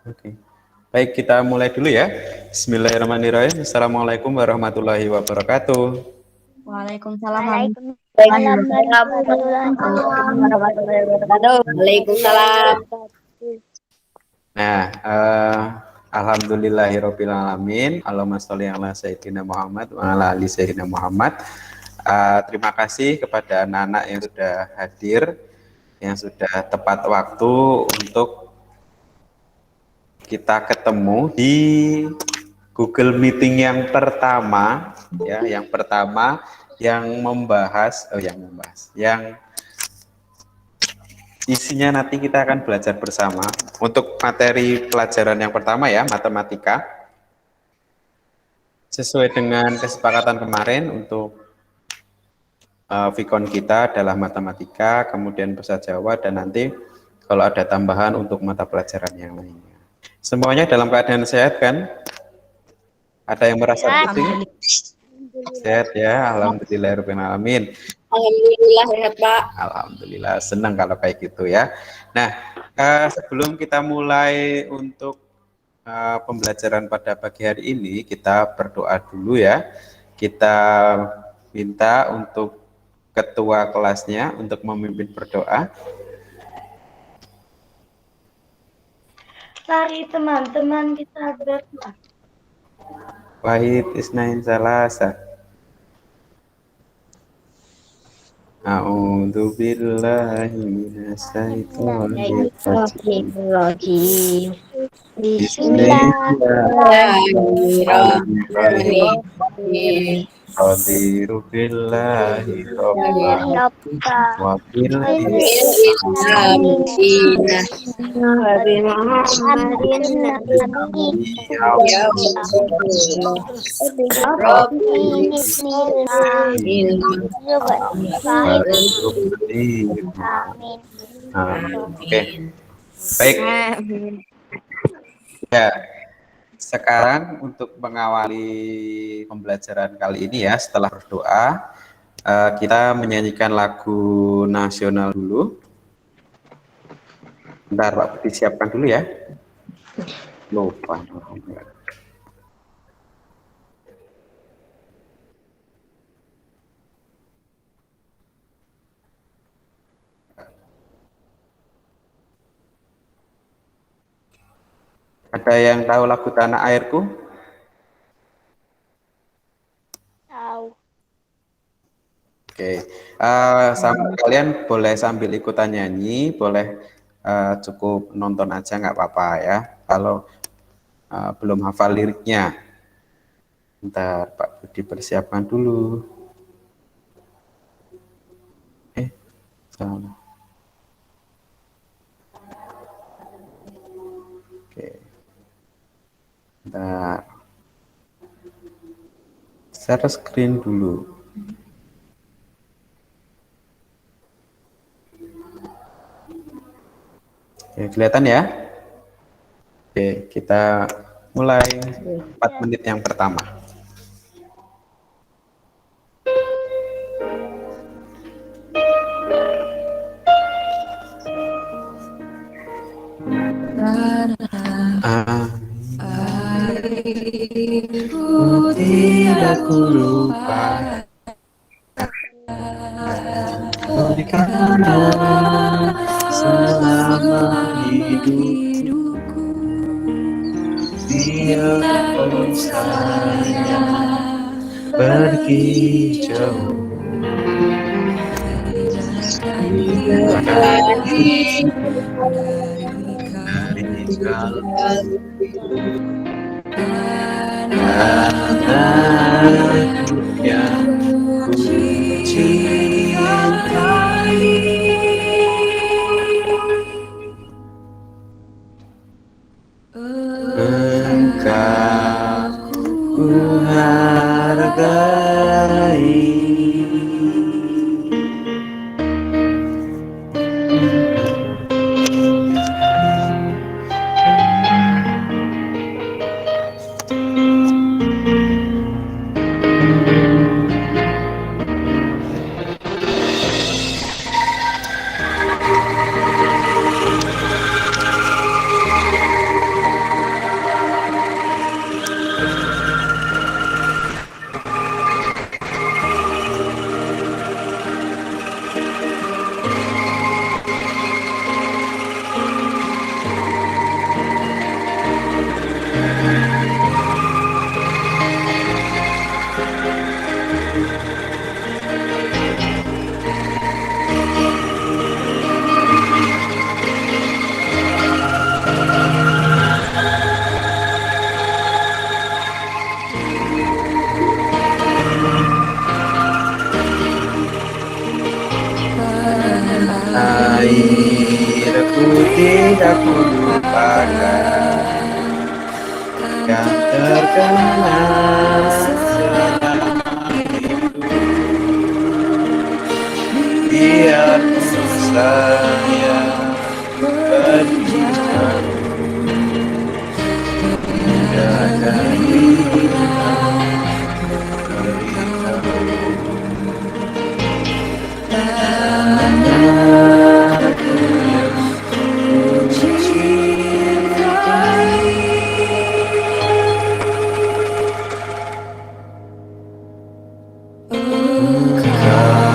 Oke. Baik, kita mulai dulu ya. Bismillahirrahmanirrahim. Assalamualaikum warahmatullahi wabarakatuh. Waalaikumsalam Waalaikumsalam warahmatullahi wabarakatuh. Waalaikumsalam. Nah, alhamdulillahirabbil alamin. Allahumma sholli ala sayyidina Muhammad wa ala ali sayyidina Muhammad. Terima kasih kepada anak-anak yang sudah hadir, yang sudah tepat waktu untuk kita ketemu di Google Meeting yang pertama, ya, yang yang isinya nanti kita akan belajar bersama. Untuk materi pelajaran yang pertama ya, matematika. Sesuai dengan kesepakatan kemarin untuk Vikon kita adalah matematika, kemudian bahasa Jawa, dan nanti kalau ada tambahan untuk mata pelajaran yang lainnya. Semuanya dalam keadaan sehat kan? Ada yang merasa pusing? Sehat ya, alhamdulillahirobbilalamin. Alhamdulillah sehat, Pak. Alhamdulillah, senang kalau kayak gitu ya. Nah, sebelum kita mulai untuk pembelajaran pada pagi hari ini, kita berdoa dulu ya. Kita minta untuk ketua kelasnya untuk memimpin berdoa. Mari teman-teman kita berdoa. Wahid isnain salasa. A'udzu billahi minasyaitonir rajim. Bismillahirrahmanirrahim. Raditu billahi rabban wa bil islam Muhammadin Oke. Baik. Ya. Sekarang untuk mengawali pembelajaran kali ini ya, setelah berdoa, kita menyanyikan lagu nasional dulu. Bentar Pak, disiapkan dulu ya. Lupa. Ada yang tahu lagu Tanah Airku? Tahu. Oke, kalian boleh sambil ikutan nyanyi, boleh cukup nonton aja nggak apa-apa ya. Kalau belum hafal liriknya, bentar Pak Budi persiapkan dulu. Salah. Oke. Bentar. Share screen dulu. Oke, kelihatan ya? Oke, kita mulai 4 menit yang pertama. Airku tidak ku lupa karena selama hidupku bila pun saya pergi jauh dari karena yang ku cintai engkau ku hargai. tidak kulupakan yang terkenal selama hidup. Biarpun saya pergi jauh, tidak ada hilang beritahu. Aku yang mencintai.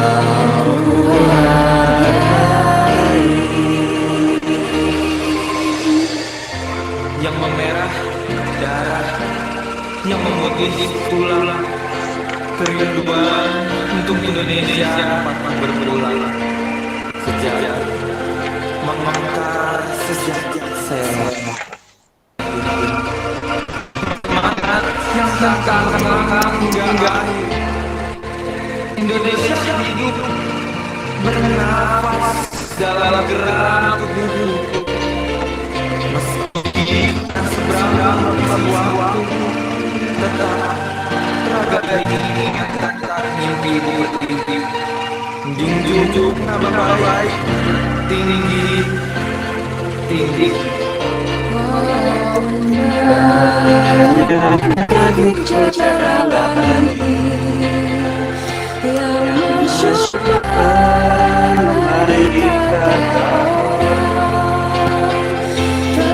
Yang memerah darah, yang memutih tulang, kerinduan untuk Indonesia dapat berulang. Sejak mengangkar sejak saya semangat yang takkan melangkah hingga akhir. Indonesia hidup bernafas dalam gerak tubuh. Meski seberang sebuah waktu, tetap raga ini mengingatkan mimpi bertinggi. Junjung nama baik, tinggi, tinggi. Bagi cara lari yang mensyukur mereka,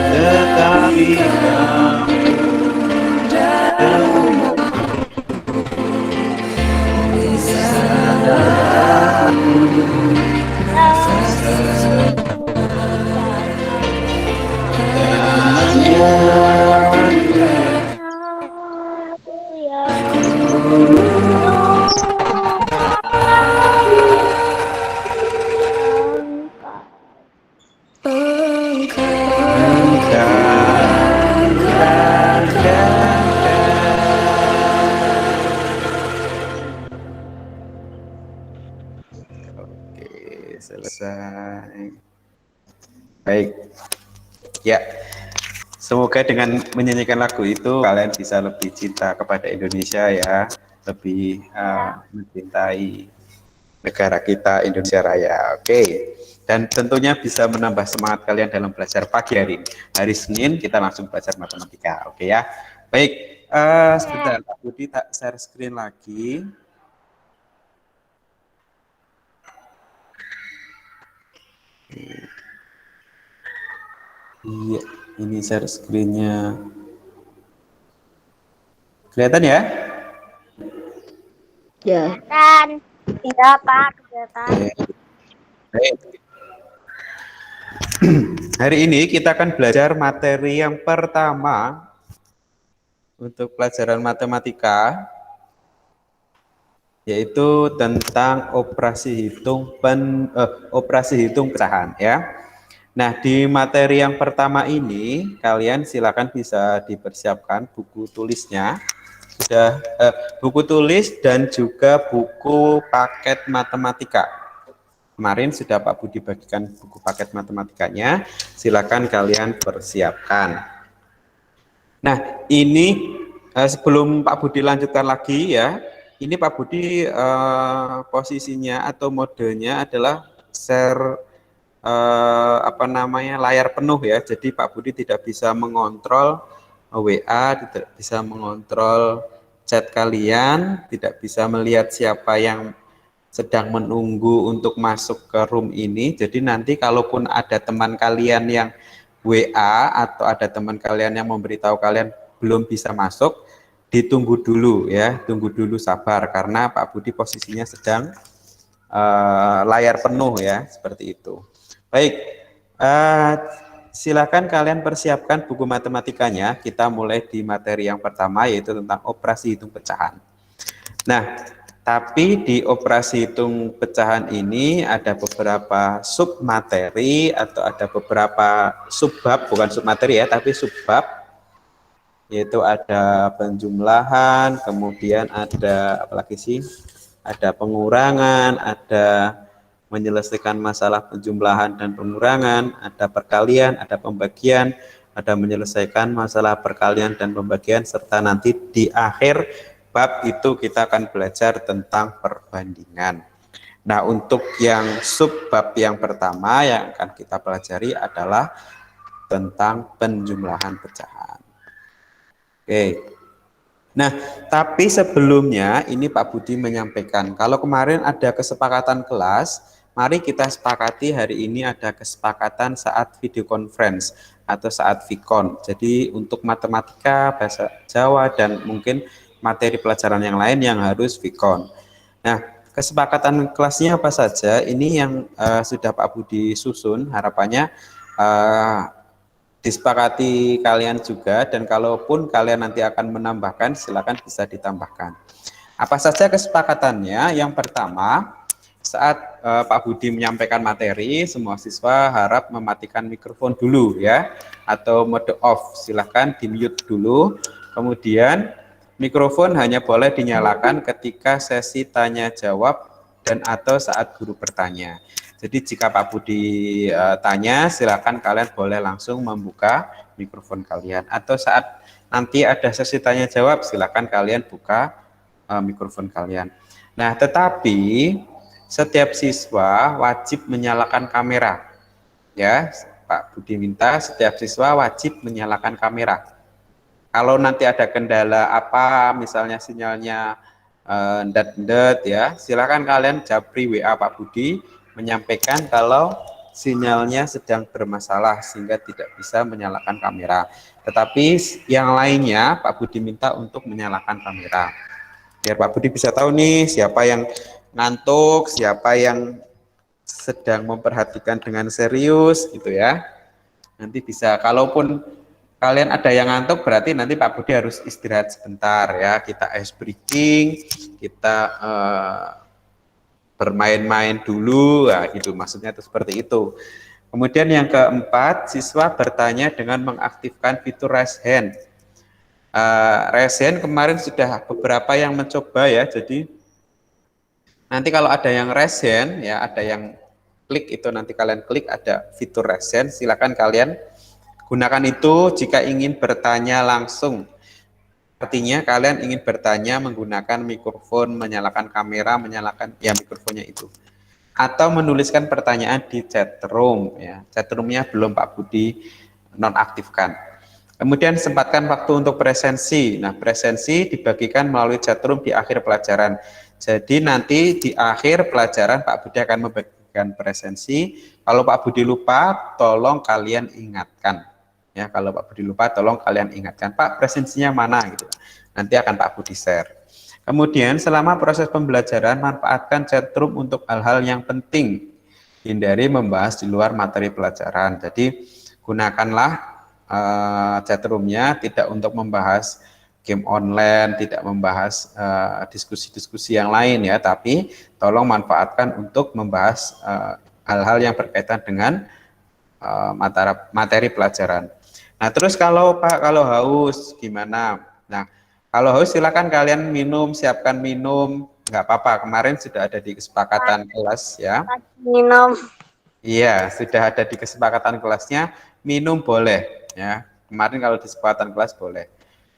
tetapi kamu bisa Oke, selesai. Baik. Ya. Semoga dengan menyanyikan lagu itu kalian bisa lebih cinta kepada Indonesia ya, lebih mencintai negara kita Indonesia Raya. Oke. Dan tentunya bisa menambah semangat kalian dalam belajar pagi hari ini. Hari Senin kita langsung belajar matematika. Oke ya. Baik. Sebentar, Pak Budi tak share screen lagi. Iya, ini share screen-nya. Kelihatan ya? Ya. Kelihatan. Iya, Pak, kelihatan. Baik. Hari ini kita akan belajar materi yang pertama untuk pelajaran matematika, yaitu tentang operasi hitung pecahan ya. Nah, di materi yang pertama ini kalian silakan bisa dipersiapkan buku tulisnya, sudah buku tulis dan juga buku paket matematika. Kemarin sudah Pak Budi bagikan buku paket matematikanya, silakan kalian persiapkan. Nah, ini sebelum Pak Budi lanjutkan lagi ya, ini Pak Budi posisinya atau modenya adalah share layar penuh ya. Jadi Pak Budi tidak bisa mengontrol WA, tidak bisa mengontrol chat kalian, tidak bisa melihat siapa yang sedang menunggu untuk masuk ke room ini. Jadi nanti kalaupun ada teman kalian yang WA atau ada teman kalian yang memberitahu kalian belum bisa masuk, ditunggu dulu ya, tunggu dulu, sabar, karena Pak Budi posisinya sedang layar penuh ya, seperti itu. Baik, silakan kalian persiapkan buku matematikanya. Kita mulai di materi yang pertama, yaitu tentang operasi hitung pecahan. Nah, tapi di operasi hitung pecahan ini ada beberapa submateri atau ada beberapa subbab, bukan submateri ya, tapi subbab, yaitu ada penjumlahan, kemudian ada apalagi sih? Ada pengurangan, ada menyelesaikan masalah penjumlahan dan pengurangan, ada perkalian, ada pembagian, ada menyelesaikan masalah perkalian dan pembagian, serta nanti di akhir bab itu kita akan belajar tentang perbandingan. Nah, untuk yang subbab yang pertama yang akan kita pelajari adalah tentang penjumlahan pecahan. Oke. Nah, tapi sebelumnya ini Pak Budi menyampaikan, kalau kemarin ada kesepakatan kelas, mari kita sepakati hari ini ada kesepakatan saat video conference atau saat Vicon. Jadi untuk matematika, bahasa Jawa, dan mungkin materi pelajaran yang lain yang harus Vicon. Nah, kesepakatan kelasnya apa saja? Ini yang sudah Pak Budi susun, harapannya disepakati kalian juga, dan kalaupun kalian nanti akan menambahkan, silakan bisa ditambahkan. Apa saja kesepakatannya? Yang pertama, saat Pak Budi menyampaikan materi, semua siswa harap mematikan mikrofon dulu ya, atau mode off, silahkan di mute dulu. Kemudian mikrofon hanya boleh dinyalakan ketika sesi tanya jawab dan atau saat guru bertanya. Jadi jika Pak Budi tanya, silakan kalian boleh langsung membuka mikrofon kalian. Atau saat nanti ada sesi tanya jawab, silakan kalian buka mikrofon kalian. Nah, tetapi setiap siswa wajib menyalakan kamera. Ya, Pak Budi minta setiap siswa wajib menyalakan kamera. Kalau nanti ada kendala apa, misalnya sinyalnya ndet-ndet ya, silakan kalian japri WA Pak Budi menyampaikan kalau sinyalnya sedang bermasalah sehingga tidak bisa menyalakan kamera. Tetapi yang lainnya Pak Budi minta untuk menyalakan kamera. Biar Pak Budi bisa tahu nih siapa yang ngantuk, siapa yang sedang memperhatikan dengan serius gitu ya. Nanti bisa, kalaupun kalian ada yang ngantuk berarti nanti Pak Budi harus istirahat sebentar ya. Kita ice breaking, kita bermain-main dulu, nah, gitu maksudnya itu seperti itu. Kemudian yang keempat, siswa bertanya dengan mengaktifkan fitur raise hand. Raise hand kemarin sudah beberapa yang mencoba ya, jadi nanti kalau ada yang raise hand ya, ada yang klik itu, nanti kalian klik ada fitur raise hand, silakan kalian gunakan itu jika ingin bertanya langsung. Artinya kalian ingin bertanya menggunakan mikrofon, menyalakan kamera, menyalakan ya mikrofonnya itu. Atau menuliskan pertanyaan di chat room ya. Chat roomnya belum Pak Budi nonaktifkan. Kemudian sempatkan waktu untuk presensi. Nah, presensi dibagikan melalui chat room di akhir pelajaran. Jadi nanti di akhir pelajaran Pak Budi akan membagikan presensi. Kalau Pak Budi lupa, tolong kalian ingatkan. Ya, kalau Pak Budi lupa, tolong kalian ingatkan, Pak, presensinya mana gitu. Nanti akan Pak Budi share. Kemudian selama proses pembelajaran, manfaatkan chat room untuk hal-hal yang penting. Hindari membahas di luar materi pelajaran. Jadi gunakanlah chat roomnya tidak untuk membahas game online, tidak membahas diskusi-diskusi yang lain ya, tapi tolong manfaatkan untuk membahas hal-hal yang berkaitan dengan materi pelajaran. Nah, terus kalau Pak, kalau haus gimana? Nah, kalau haus silakan kalian minum, siapkan minum, nggak apa-apa. Kemarin sudah ada di kesepakatan kelas ya. Minum. Iya, sudah ada di kesepakatan kelasnya, minum boleh ya. Kemarin kalau di kesepakatan kelas boleh.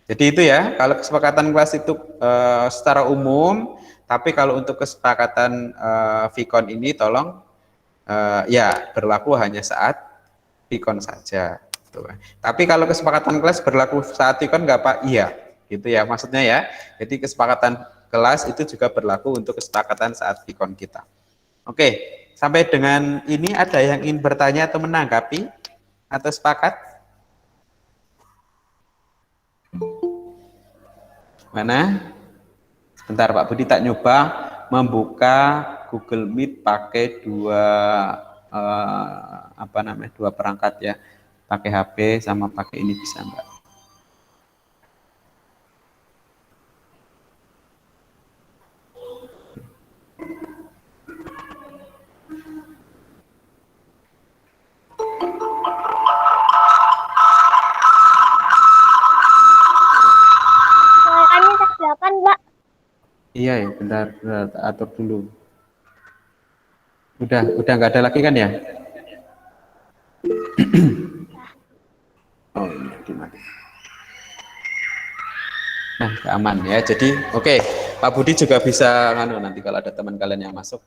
Jadi itu ya, kalau kesepakatan kelas itu secara umum, tapi kalau untuk kesepakatan Vicon ini tolong ya berlaku hanya saat Vicon saja. Tapi kalau kesepakatan kelas berlaku saat Vicon nggak Pak? Iya, gitu ya maksudnya ya. Jadi kesepakatan kelas itu juga berlaku untuk kesepakatan saat Vicon kita. Oke, sampai dengan ini ada yang ingin bertanya atau menanggapi atau sepakat? Mana? Sebentar Pak Budi tak nyoba membuka Google Meet pakai dua perangkat ya. Pakai HP sama pakai ini bisa enggak? Suaranya tersiapkan, Mbak. Iya ya, bentar atur dulu. Udah nggak ada lagi kan ya? Oh, ini gimana? Nah, aman ya. Jadi, oke, Pak Budi juga bisa nanti kalau ada teman kalian yang masuk.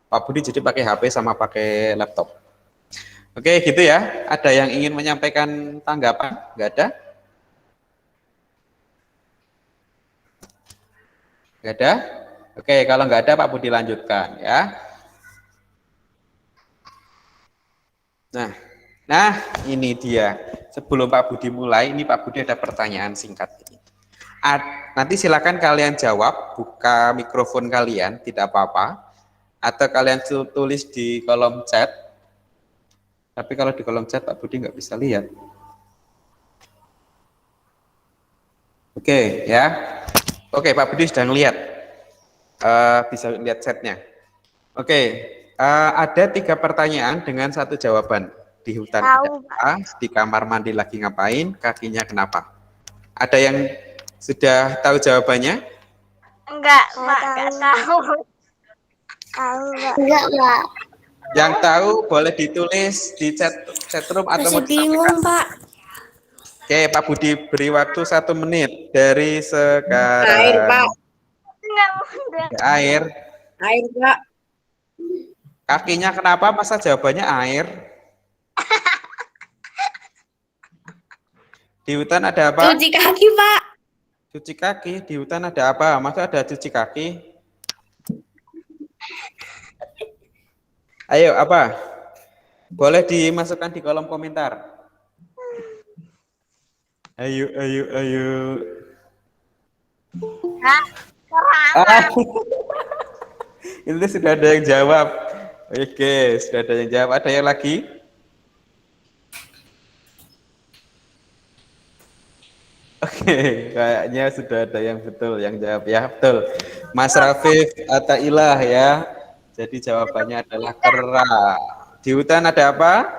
Pak Budi jadi pakai HP sama pakai laptop. Oke, gitu ya. Ada yang ingin menyampaikan tanggapan? Nggak ada? Nggak ada? Oke, kalau nggak ada Pak Budi lanjutkan ya. Nah, ini dia. Sebelum Pak Budi mulai, ini Pak Budi ada pertanyaan singkat ini. Nanti silakan kalian jawab, buka mikrofon kalian, tidak apa-apa. Atau kalian tulis di kolom chat. Tapi kalau di kolom chat Pak Budi nggak bisa lihat. Oke, ya. Oke, Pak Budi sudah ngelihat. Bisa lihat chatnya. Oke, ada 3 pertanyaan dengan 1 jawaban. Di hutan ada apa? Di kamar mandi lagi ngapain? Kakinya kenapa? Ada yang sudah tahu jawabannya? Enggak, Pak, enggak tahu. Enggak, Pak. Yang tahu boleh ditulis di chat room atau mau bingung, Pak. Oke, Pak Budi beri waktu 1 menit dari sekarang. Air, Pak. Enggak, udah. Air. Air, Pak. Kakinya kenapa? Masa jawabannya air? Di hutan ada apa? Cuci kaki, Pak. Cuci kaki. Di hutan ada apa? Masa ada cuci kaki? Ayo, apa? Boleh dimasukkan di kolom komentar. Ayo. Itu sudah ada yang jawab. Oke, sudah ada yang jawab. Ada yang lagi? Oke, kayaknya sudah ada yang betul yang jawab ya, betul. Mas Rafif Atailah ya. Jadi jawabannya adalah kera. Di hutan ada apa?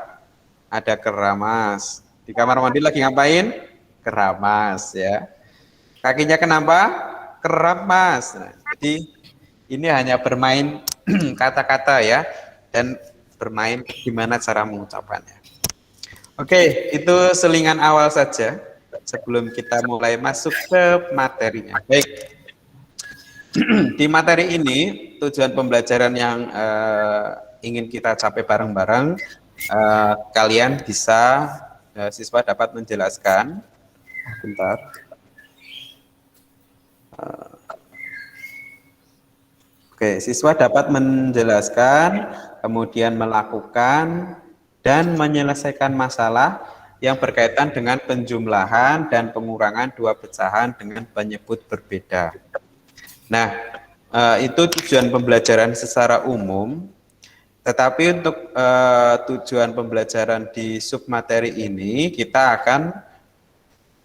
Ada keramas. Di kamar mandi lagi ngapain? Keramas ya. Kakinya kenapa? Keramas. Nah, jadi ini hanya bermain kata-kata ya dan bermain gimana cara mengucapkannya. Oke, itu selingan awal saja. Sebelum kita mulai masuk ke materinya. Baik, di materi ini tujuan pembelajaran yang ingin kita capai bareng-bareng, kalian bisa, siswa dapat menjelaskan. Bentar. Oke, siswa dapat menjelaskan, kemudian melakukan, dan menyelesaikan masalah yang berkaitan dengan penjumlahan dan pengurangan 2 pecahan dengan penyebut berbeda. Nah, itu tujuan pembelajaran secara umum, tetapi untuk tujuan pembelajaran di submateri ini, kita akan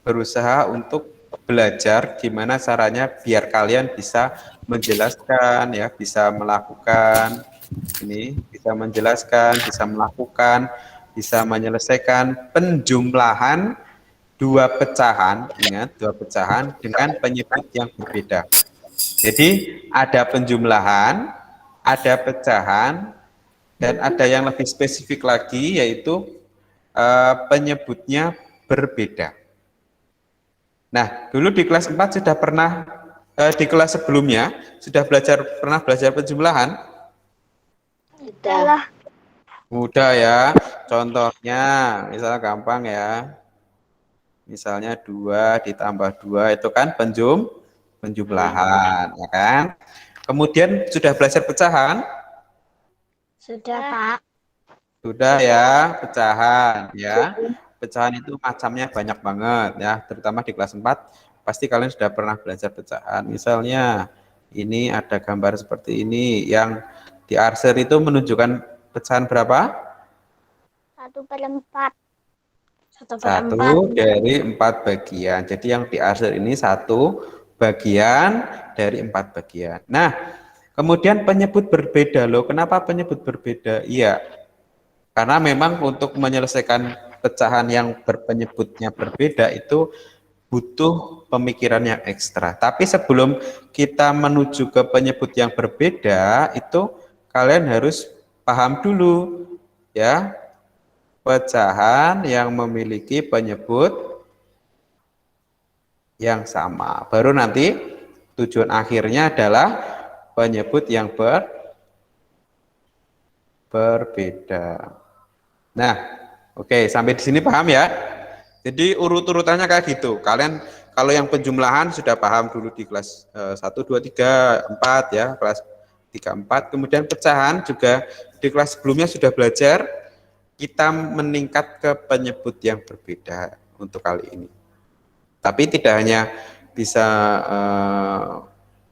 berusaha untuk belajar gimana caranya biar kalian bisa menjelaskan, ya, bisa melakukan, ini bisa menjelaskan, bisa melakukan, bisa menyelesaikan penjumlahan 2 pecahan, ingat 2 pecahan dengan penyebut yang berbeda. Jadi ada penjumlahan, ada pecahan, dan ada yang lebih spesifik lagi yaitu penyebutnya berbeda. Nah, dulu di kelas 4 sudah pernah, di kelas sebelumnya sudah pernah belajar penjumlahan? Udah. Mudah ya, contohnya misalnya gampang ya, misalnya 2 ditambah 2 itu kan penjumlahan, ya kan? Kemudian sudah belajar pecahan? Sudah, Pak. Sudah ya, pecahan ya. Pecahan itu macamnya banyak banget ya, terutama di kelas 4 pasti kalian sudah pernah belajar pecahan. Misalnya ini ada gambar seperti ini, yang di arsir itu menunjukkan pecahan berapa? 1/4. 1 dari 4 bagian. Jadi yang di arsir ini 1 bagian dari 4 bagian. Nah, kemudian penyebut berbeda loh. Kenapa penyebut berbeda? Iya, karena memang untuk menyelesaikan pecahan yang berpenyebutnya berbeda itu butuh pemikiran yang ekstra. Tapi sebelum kita menuju ke penyebut yang berbeda, itu kalian harus paham dulu ya, pecahan yang memiliki penyebut yang sama. Baru nanti tujuan akhirnya adalah penyebut yang berbeda. Nah, oke, sampai di sini paham ya? Jadi urut-urutannya kayak gitu. Kalian kalau yang penjumlahan sudah paham dulu di kelas 1, 2, 3, 4 ya, kelas 3, 4. Kemudian pecahan juga di kelas sebelumnya sudah belajar, kita meningkat ke penyebut yang berbeda untuk kali ini. Tapi tidak hanya bisa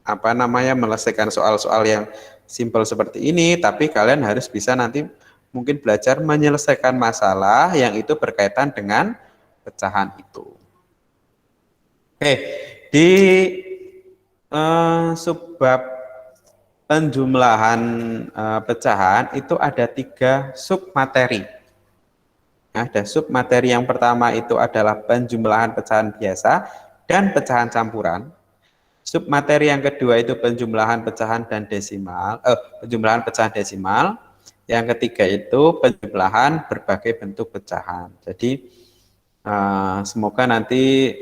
menyelesaikan soal-soal yang simpel seperti ini, tapi kalian harus bisa nanti mungkin belajar menyelesaikan masalah yang itu berkaitan dengan pecahan itu. Oke, di subbab penjumlahan pecahan itu ada 3 submateri. Ada submateri yang pertama itu adalah penjumlahan pecahan biasa dan pecahan campuran. Submateri yang kedua itu penjumlahan pecahan dan desimal, penjumlahan pecahan desimal. Yang ketiga itu penjumlahan berbagai bentuk pecahan. Jadi semoga nanti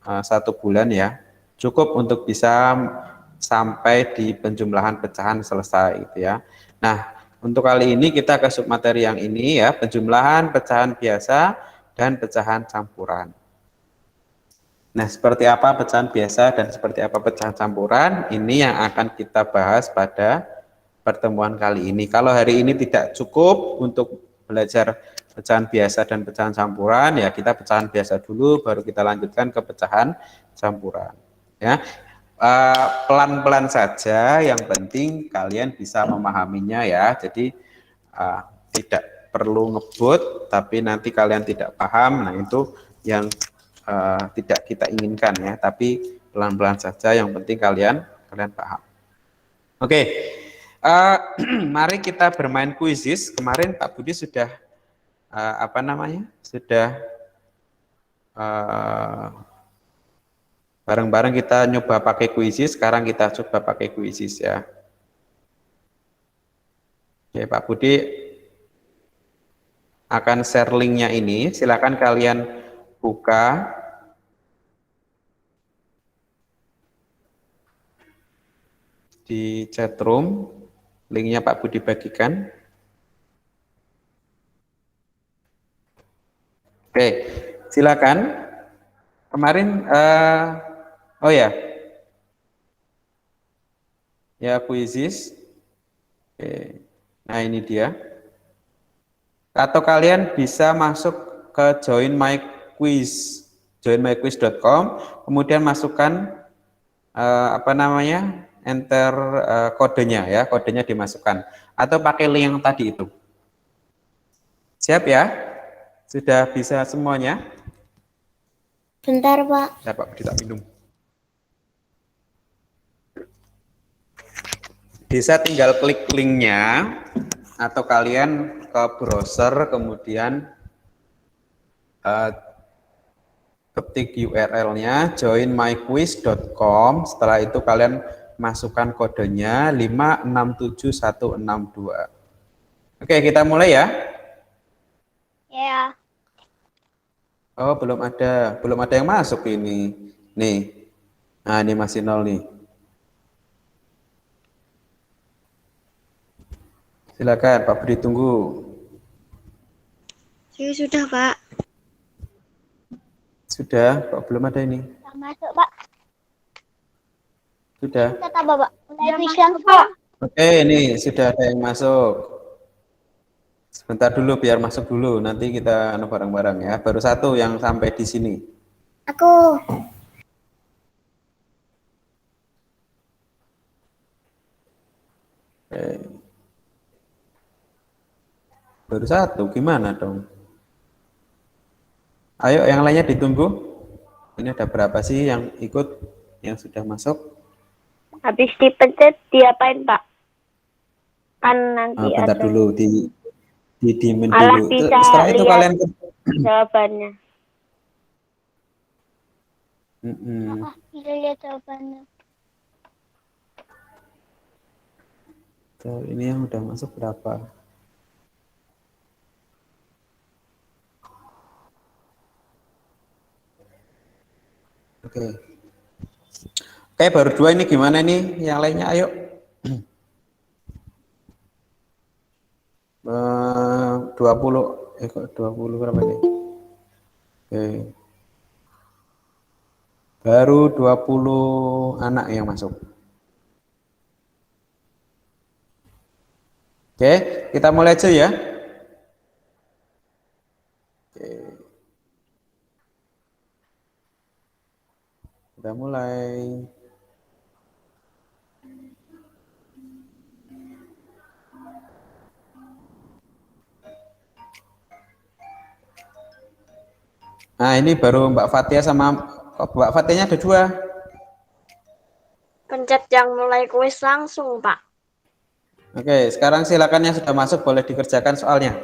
1 bulan ya cukup untuk bisa sampai di penjumlahan pecahan selesai itu ya. Nah, untuk kali ini kita ke submateri yang ini ya, penjumlahan pecahan biasa dan pecahan campuran. Nah, seperti apa pecahan biasa dan seperti apa pecahan campuran, ini yang akan kita bahas pada pertemuan kali ini. Kalau hari ini tidak cukup untuk belajar pecahan biasa dan pecahan campuran, ya kita pecahan biasa dulu, baru kita lanjutkan ke pecahan campuran. Ya, pelan-pelan saja, yang penting kalian bisa memahaminya ya. Jadi tidak perlu ngebut, tapi nanti kalian tidak paham, nah itu yang tidak kita inginkan ya, tapi pelan-pelan saja, yang penting kalian paham. Oke, mari kita bermain kuisis. Kemarin Pak Budi sudah sudah bareng-bareng kita nyoba pakai kuisis. Sekarang kita coba pakai kuisis ya. Oke, Pak Budi akan share linknya ini. Silakan kalian buka. Di chat room, linknya Pak Budi bagikan. Oke, silakan. Kemarin, oh ya, kuisis. Oke, nah ini dia. Atau kalian bisa masuk ke join my quiz, joinmyquiz.com, kemudian masukkan enter kodenya ya, kodenya dimasukkan, atau pakai link yang tadi itu. Siap ya? Sudah bisa semuanya? Bentar, Pak. Bentar, Pak, kita minum. Bisa tinggal klik linknya, atau kalian ke browser, kemudian ketik URL-nya joinmyquiz.com. Setelah itu kalian masukkan kodenya 5676162. Oke, kita mulai ya. Ya. Oh, belum ada yang masuk ini. Nih. Nah, ini masih 0 nih. Silakan Pak Budi, tunggu. Saya sudah, Pak. Sudah, Pak, belum ada ini. Masuk, Pak. Sudah. Kata Bapak. Sudah masuk, Pak. Oke, ini sudah ada yang masuk. Sebentar dulu, biar masuk dulu. Nanti kita bareng-bareng ya. Baru 1 yang sampai di sini. Aku. Oke. Baru 1, gimana dong? Ayo, yang lainnya ditunggu. Ini ada berapa sih yang ikut, yang sudah masuk? Habis dipencet diapain, Pak? Kan nanti Bentar ada. dulu, didiemin Malah dulu. bisa Setelah itu lihat kalian jawabannya. Bisa lihat jawabannya. Tuh, ini yang udah masuk berapa? Oke. Oke, baru 2 ini gimana nih? Yang lainnya ayo. 20 kok 20 berapa ini? Oke. Baru 20 anak yang masuk. Oke, kita mulai aja ya. Oke. Kita mulai. Nah, ini baru Mbak Fatia sama Mbak Fatianya ada 2. Pencet yang mulai kuis langsung, Pak. Oke, sekarang silakan yang sudah masuk boleh dikerjakan soalnya.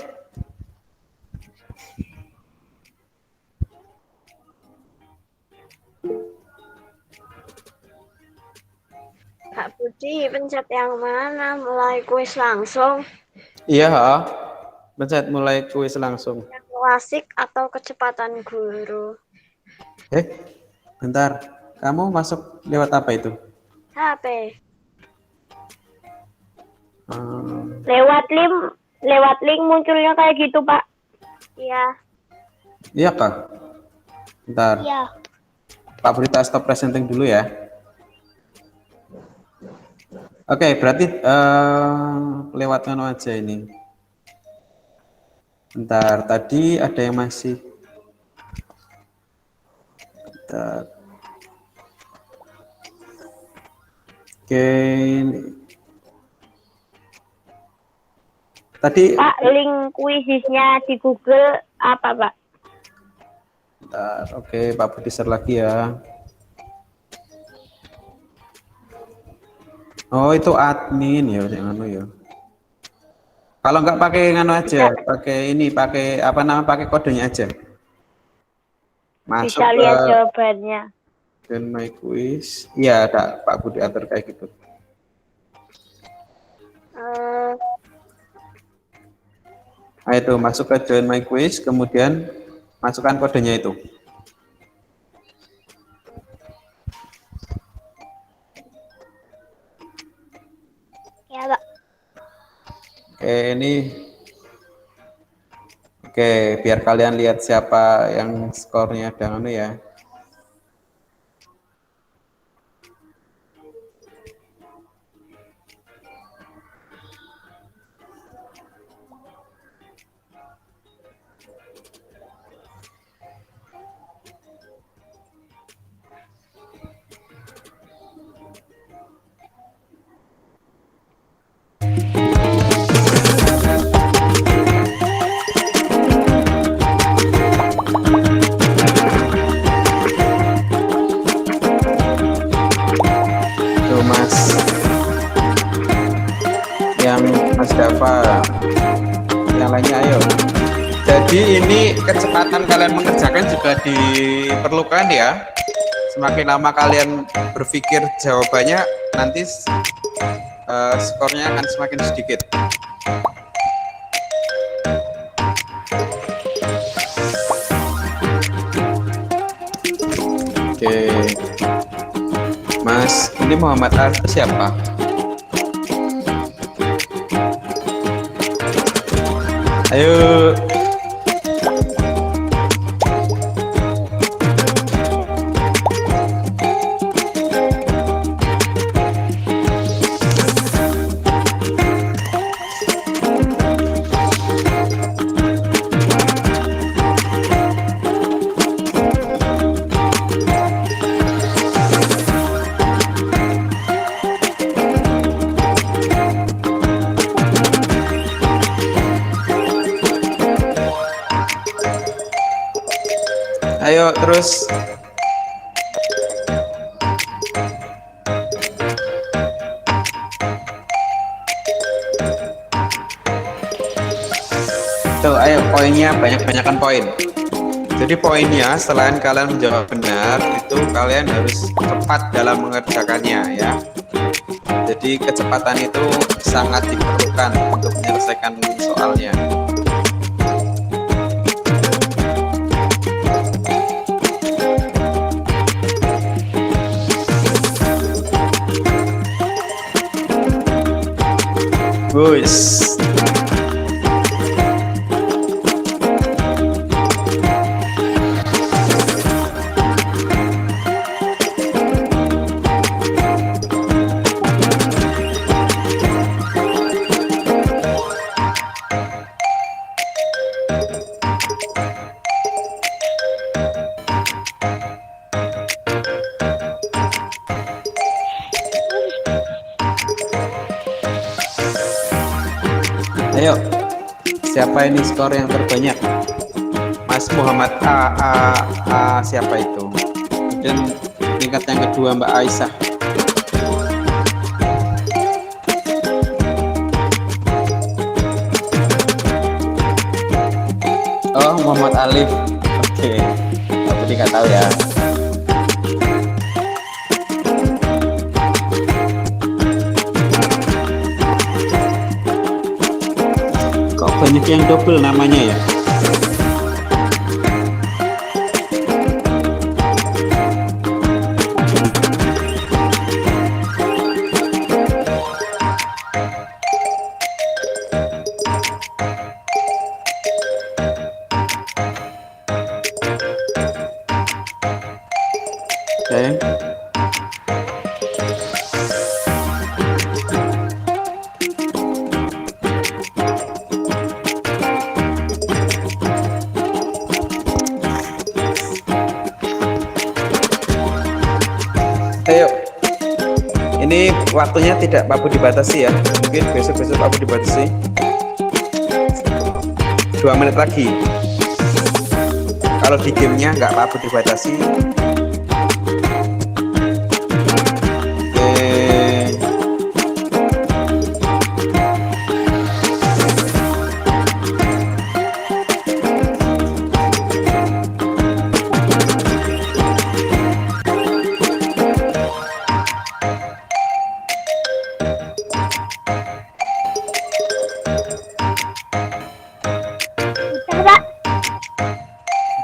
Kak Budi, pencet yang mana mulai kuis langsung? Iya, pencet mulai kuis langsung. Yang klasik atau kecepatan guru? Bentar. Kamu masuk lewat apa itu? HP. Hmm, Lewat link munculnya kayak gitu, Pak. Iya. iya, Kak. Bentar. Iya. Pak Berita stop presenting dulu ya. Oke, berarti lewat mana aja ini. Bentar, tadi ada yang masih. Bentar. Oke, tadi. Pak, link kuisnya di Google apa, Pak? Bentar, oke, Pak Budi share lagi ya. Oh, itu admin ya, jangan ya. Kalau nggak pakai nganu aja, pakai ini, pakai apa nama, pakai kodenya aja. Masuk Bisa lihat jawabannya. Join my quiz. Iya, ada Pak Budi atur kayak gitu. Nah, itu masuk ke join my quiz, kemudian masukkan kodenya itu. Ya, Pak. Oke, ini. Oke, biar kalian lihat siapa yang skornya ada anu ya. Tuh, Mas. Yang Mas Dava. Yang lainnya ayo. Jadi ini kecepatan kalian mengerjakan juga diperlukan ya. Semakin lama kalian berpikir jawabannya, nanti skornya akan semakin sedikit. Oke, Mas, ini Muhammad Arif siapa? Ayo. Ayo terus. Tuh, ayo poinnya banyak-banyakan poin. Jadi poinnya selain kalian menjawab benar, itu kalian harus cepat dalam mengerjakannya ya. Jadi kecepatan itu sangat diperlukan untuk menyelesaikan soalnya. bagus. Ayo, siapa ini skor yang terbanyak? Mas Muhammad A, siapa itu? Kemudian tingkat yang kedua Mbak Aisyah. Oh, Muhammad Alif. Oke, aku tidak tahu ya. Kok banyak yang double namanya ya? Oke. Ayo, ini waktunya tidak Pak Bu dibatasi ya, mungkin besok-besok Pak Bu dibatasi 2 menit lagi. Kalau di gamenya nggak Pak Bu dibatasi. Oke.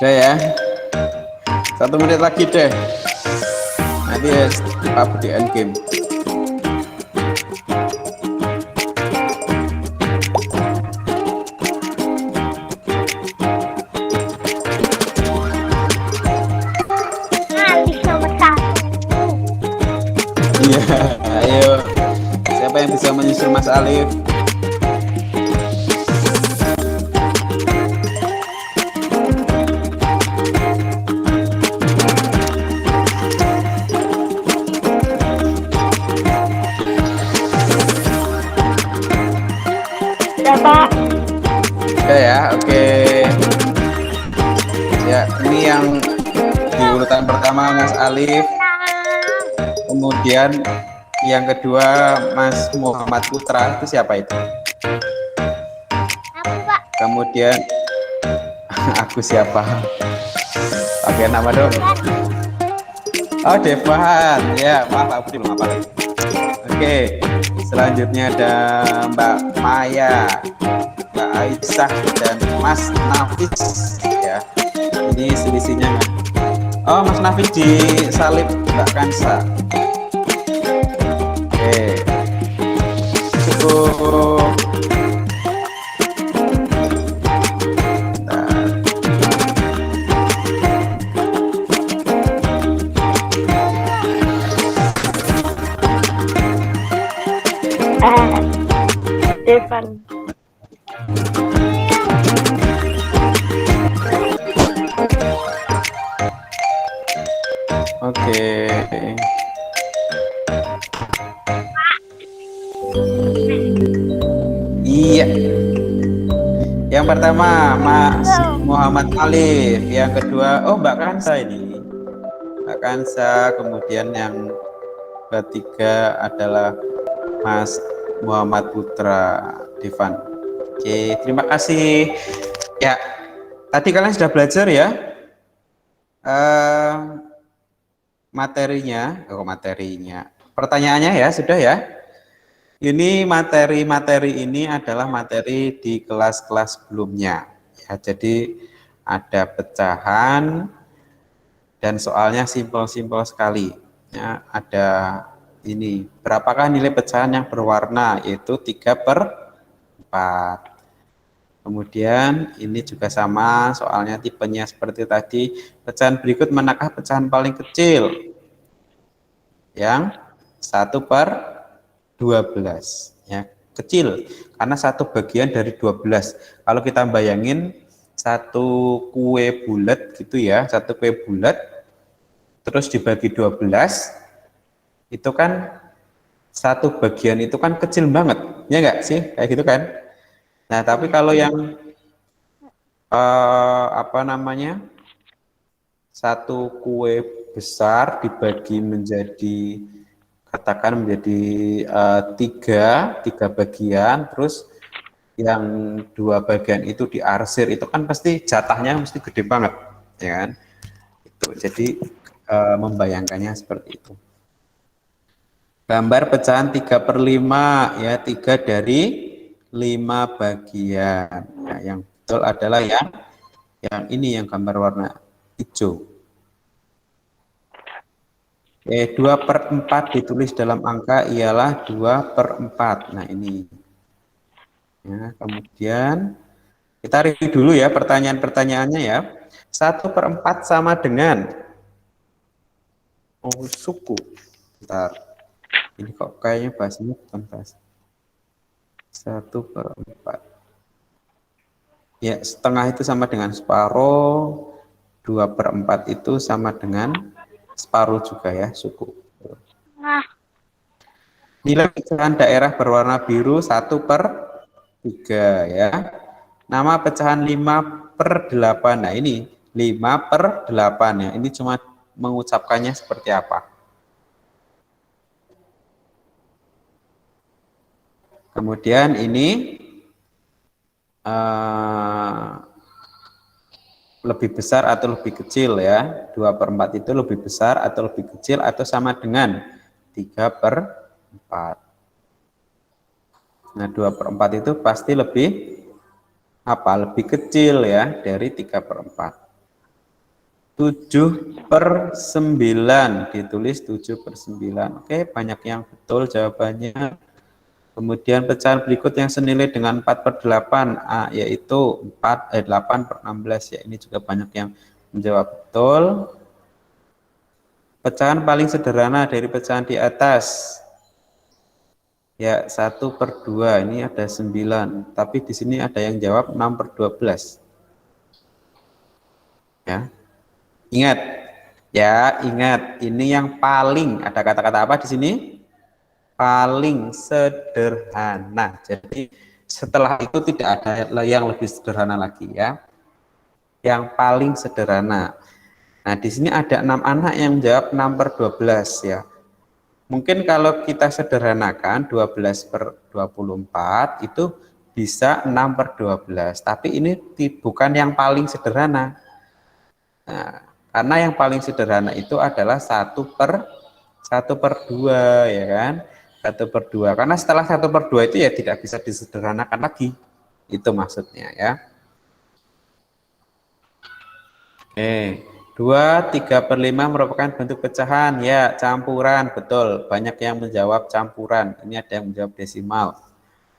Udah ya, 1 menit lagi deh. Nanti ya Pak Bu di end game. Alif nomor 1. Iya, ayo. Siapa yang bisa menyusul Mas Alif? Udah, Pak. Udah ya, oke. Ya, ini yang di urutan pertama Mas Alif, kemudian yang kedua Mas Muhammad Putra, itu siapa itu? Aku, Pak. Kemudian aku siapa? Pakai nama dong. Oh, Devan. Ya, maaf aku belum apa lagi. Oke, selanjutnya ada Mbak Maya, Mbak Aisyah, dan Mas Nafis. Ya, ini selisihnya. Oh, Mas Nafis disalib Mbak Kansa. Oke, cukup. Bentar. Devan. Oke. Iya. Yang pertama Mas Muhammad Alif, yang kedua Mbak Kansa ini. Mbak Kansa, kemudian yang ketiga adalah Mas Muhammad Putra Devan. Oke, terima kasih. Ya, tadi kalian sudah belajar ya materinya, pertanyaannya ya, sudah ya. Ini materi-materi ini adalah materi di kelas-kelas sebelumnya. Ya, jadi ada pecahan dan soalnya simpel-simpel sekali. Ya, ada ini, berapakah nilai pecahan yang berwarna, yaitu 3/3. Kemudian ini juga sama, soalnya tipenya seperti tadi. Pecahan berikut manakah pecahan paling kecil? Yang 1/12 ya, kecil karena 1 bagian dari 12. Kalau kita bayangin satu kue bulat gitu ya, satu kue bulat terus dibagi 12, itu kan satu bagian itu kan kecil banget, ya enggak sih, kayak gitu kan. Nah tapi kalau yang apa namanya, satu kue besar dibagi menjadi, katakan menjadi tiga bagian, terus yang 2 bagian itu diarsir, itu kan pasti jatahnya mesti gede banget, ya kan? Itu jadi membayangkannya seperti itu. Gambar pecahan 3/5 ya, 3 dari 5 bagian. Nah, yang betul adalah yang ini, yang gambar warna hijau. 2/4 ditulis dalam angka ialah 2/4. Nah ini ya, kemudian kita review dulu ya pertanyaan-pertanyaannya ya. 1/4 sama dengan suku. Bentar, ini kok kayaknya bahasanya bukan bahasa. 1/4 ya, setengah itu sama dengan separuh, 2/4 itu sama dengan separuh juga ya, suku. Nah, Nilai pecahan daerah berwarna biru 1/3 ya. Nama pecahan 5/8. Nah ini 5/8 ya. Ini cuma mengucapkannya seperti apa. Kemudian ini lebih besar atau lebih kecil ya, 2/4 itu lebih besar atau lebih kecil atau sama dengan 3/4. Nah 2/4 itu pasti lebih lebih kecil ya dari 3/4. 7/9 ditulis 7/9. Oke, banyak yang betul jawabannya. Kemudian pecahan berikut yang senilai dengan 4/8 yaitu 8/16 ya, ini juga banyak yang menjawab betul. Pecahan paling sederhana dari pecahan di atas ya 1/2, ini ada 9, tapi di sini ada yang jawab 6/12 ya. Ingat ini yang paling, ada kata-kata apa di sini? Paling sederhana. Jadi setelah itu tidak ada yang lebih sederhana lagi ya. Yang paling sederhana. Nah, di sini ada 6 anak yang menjawab 6/12 ya. Mungkin kalau kita sederhanakan 12/24 itu bisa 6/12, tapi ini bukan yang paling sederhana. Nah, karena yang paling sederhana itu adalah 1/2 ya kan. 1/2, karena setelah 1/2 itu ya tidak bisa disederhanakan lagi, itu maksudnya ya. Oke, 2/3/5 merupakan bentuk pecahan ya, campuran, betul, banyak yang menjawab campuran. Ini ada yang menjawab desimal.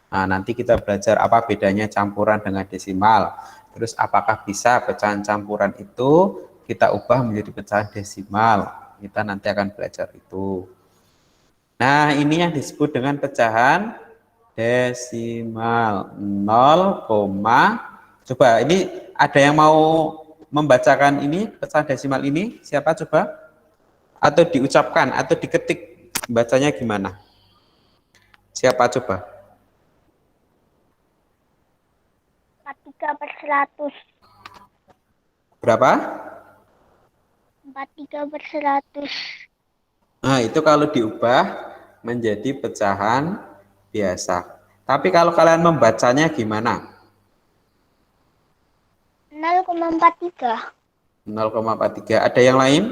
Nah nanti kita belajar apa bedanya campuran dengan desimal, terus apakah bisa pecahan campuran itu kita ubah menjadi pecahan desimal, kita nanti akan belajar itu. Nah, ini yang disebut dengan pecahan desimal. 0, coba ini ada yang mau membacakan ini pecahan desimal ini? Siapa coba? Atau diucapkan atau diketik, bacanya gimana? Siapa coba? 43/100. Berapa? 43/100. Nah, itu kalau diubah menjadi pecahan biasa. Tapi kalau kalian membacanya gimana? 0,43. 0,43. Ada yang lain?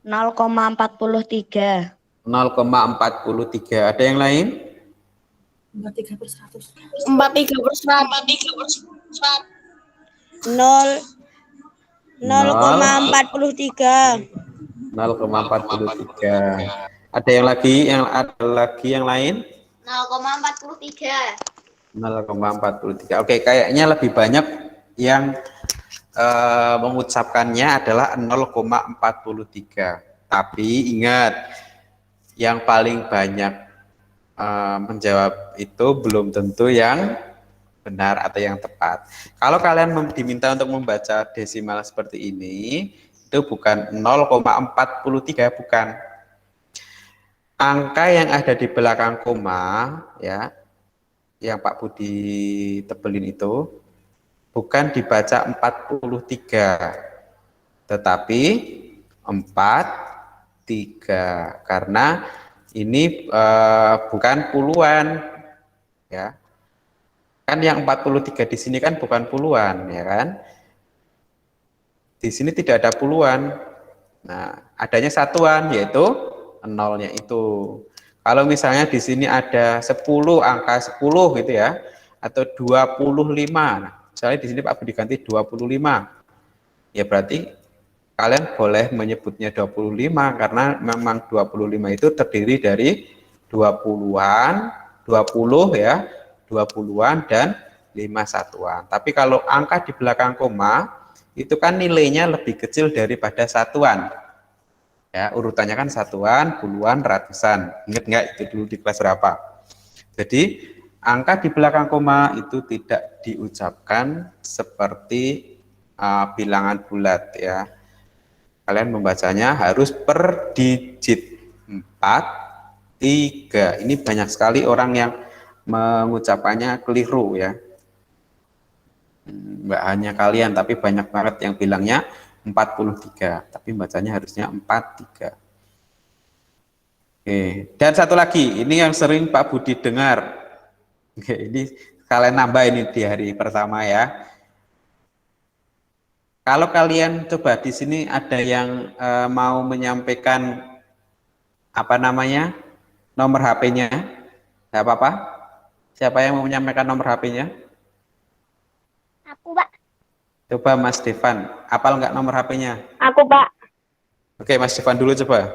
0,43. 0,43. Ada yang lain? 43/100. 0,43. 0,43. Ada yang lagi? Yang lain? 0,43. 0,43. Oke, kayaknya lebih banyak yang mengucapkannya adalah 0,43. Tapi ingat, yang paling banyak menjawab itu belum tentu yang benar atau yang tepat. Kalau kalian diminta untuk membaca desimal seperti ini, itu bukan 0,43, bukan. Angka yang ada di belakang koma, ya, yang Pak Budi tebelin itu, bukan dibaca 43, tetapi 43, karena ini bukan puluhan, ya. Kan yang 43 di sini kan bukan puluhan, ya kan? Di sini tidak ada puluhan. Nah, adanya satuan, yaitu nolnya itu. Kalau misalnya di sini ada 10, angka 10 gitu ya, atau 25. Nah, misalnya di sini Pak Budi ganti 25. Ya berarti kalian boleh menyebutnya 25 karena memang 25 itu terdiri dari 20-an, 20 ya, 20-an dan 5 satuan. Tapi kalau angka di belakang koma itu kan nilainya lebih kecil daripada satuan. Ya, urutannya kan satuan, puluhan, ratusan. Ingat nggak itu dulu di kelas berapa? Jadi angka di belakang koma itu tidak diucapkan seperti bilangan bulat ya. Kalian membacanya harus per digit 4, 3. Ini banyak sekali orang yang mengucapkannya keliru ya. Nggak hanya kalian, tapi banyak banget yang bilangnya 43, tapi bacanya harusnya 43. Oke, dan satu lagi, ini yang sering Pak Budi dengar. Oke, ini kalian nambah ini di hari pertama ya. Kalau kalian coba di sini ada yang mau menyampaikan apa namanya nomor HP-nya, nggak apa-apa. Siapa yang mau menyampaikan nomor HP-nya? Aku, Pak. Coba Mas Devan, apal nggak nomor HP-nya? Aku, Pak. Oke, Mas Devan dulu coba.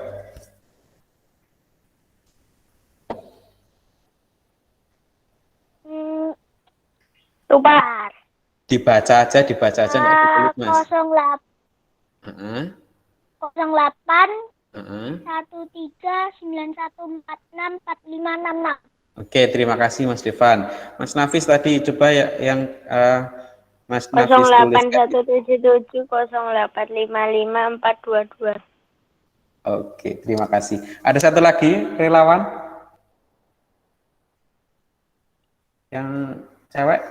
Tuh, Pak. Dibaca aja nggak ditulis Mas. 08 1391464566. Oke, terima kasih Mas Devan. Mas Nafis tadi coba ya yang Mas Nafis tuliskan. 0817708555422. Oke, terima kasih. Ada satu lagi relawan yang cewek?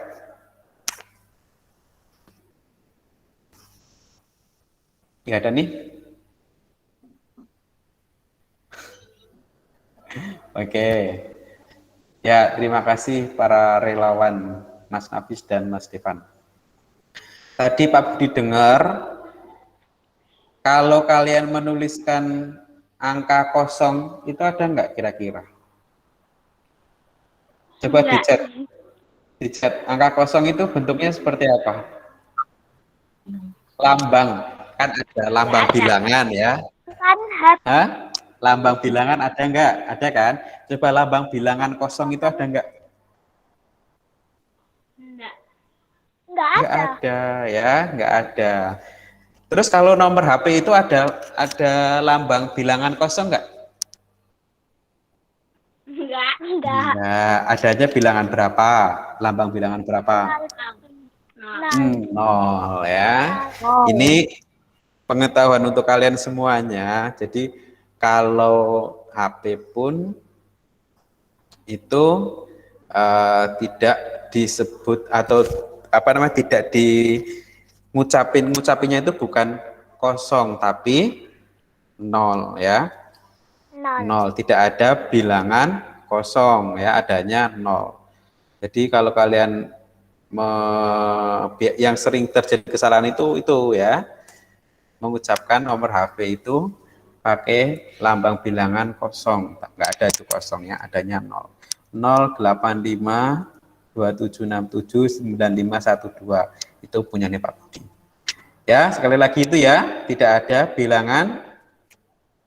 Nggak ada nih? Oke. Ya, terima kasih para relawan Mas Nafis dan Mas Devan. Tadi Pak Budi dengar, kalau kalian menuliskan angka kosong, itu ada nggak kira-kira? Coba di chat. Di chat, angka kosong itu bentuknya seperti apa? Lambang, kan ada lambang bilangan ya. Hah? Lambang bilangan ada nggak? Ada kan? Coba lambang bilangan kosong itu ada nggak? Nggak ada ya, nggak ada. Terus kalau nomor HP itu ada lambang bilangan kosong nggak? Nggak. Nggak, adanya bilangan berapa? Lambang bilangan berapa? 0 ya. Ini pengetahuan untuk kalian semuanya. Jadi kalau HP pun itu tidak disebut atau apa namanya tidak ngucapinnya itu bukan kosong tapi 0 ya. 0, tidak ada bilangan kosong ya, adanya 0. Jadi kalau kalian yang sering terjadi kesalahan itu ya, mengucapkan nomor HP itu pakai lambang bilangan kosong, nggak ada itu kosongnya, adanya 0. 085 2767 9512 itu punyanya Pak Budi. Ya, sekali lagi itu ya, tidak ada bilangan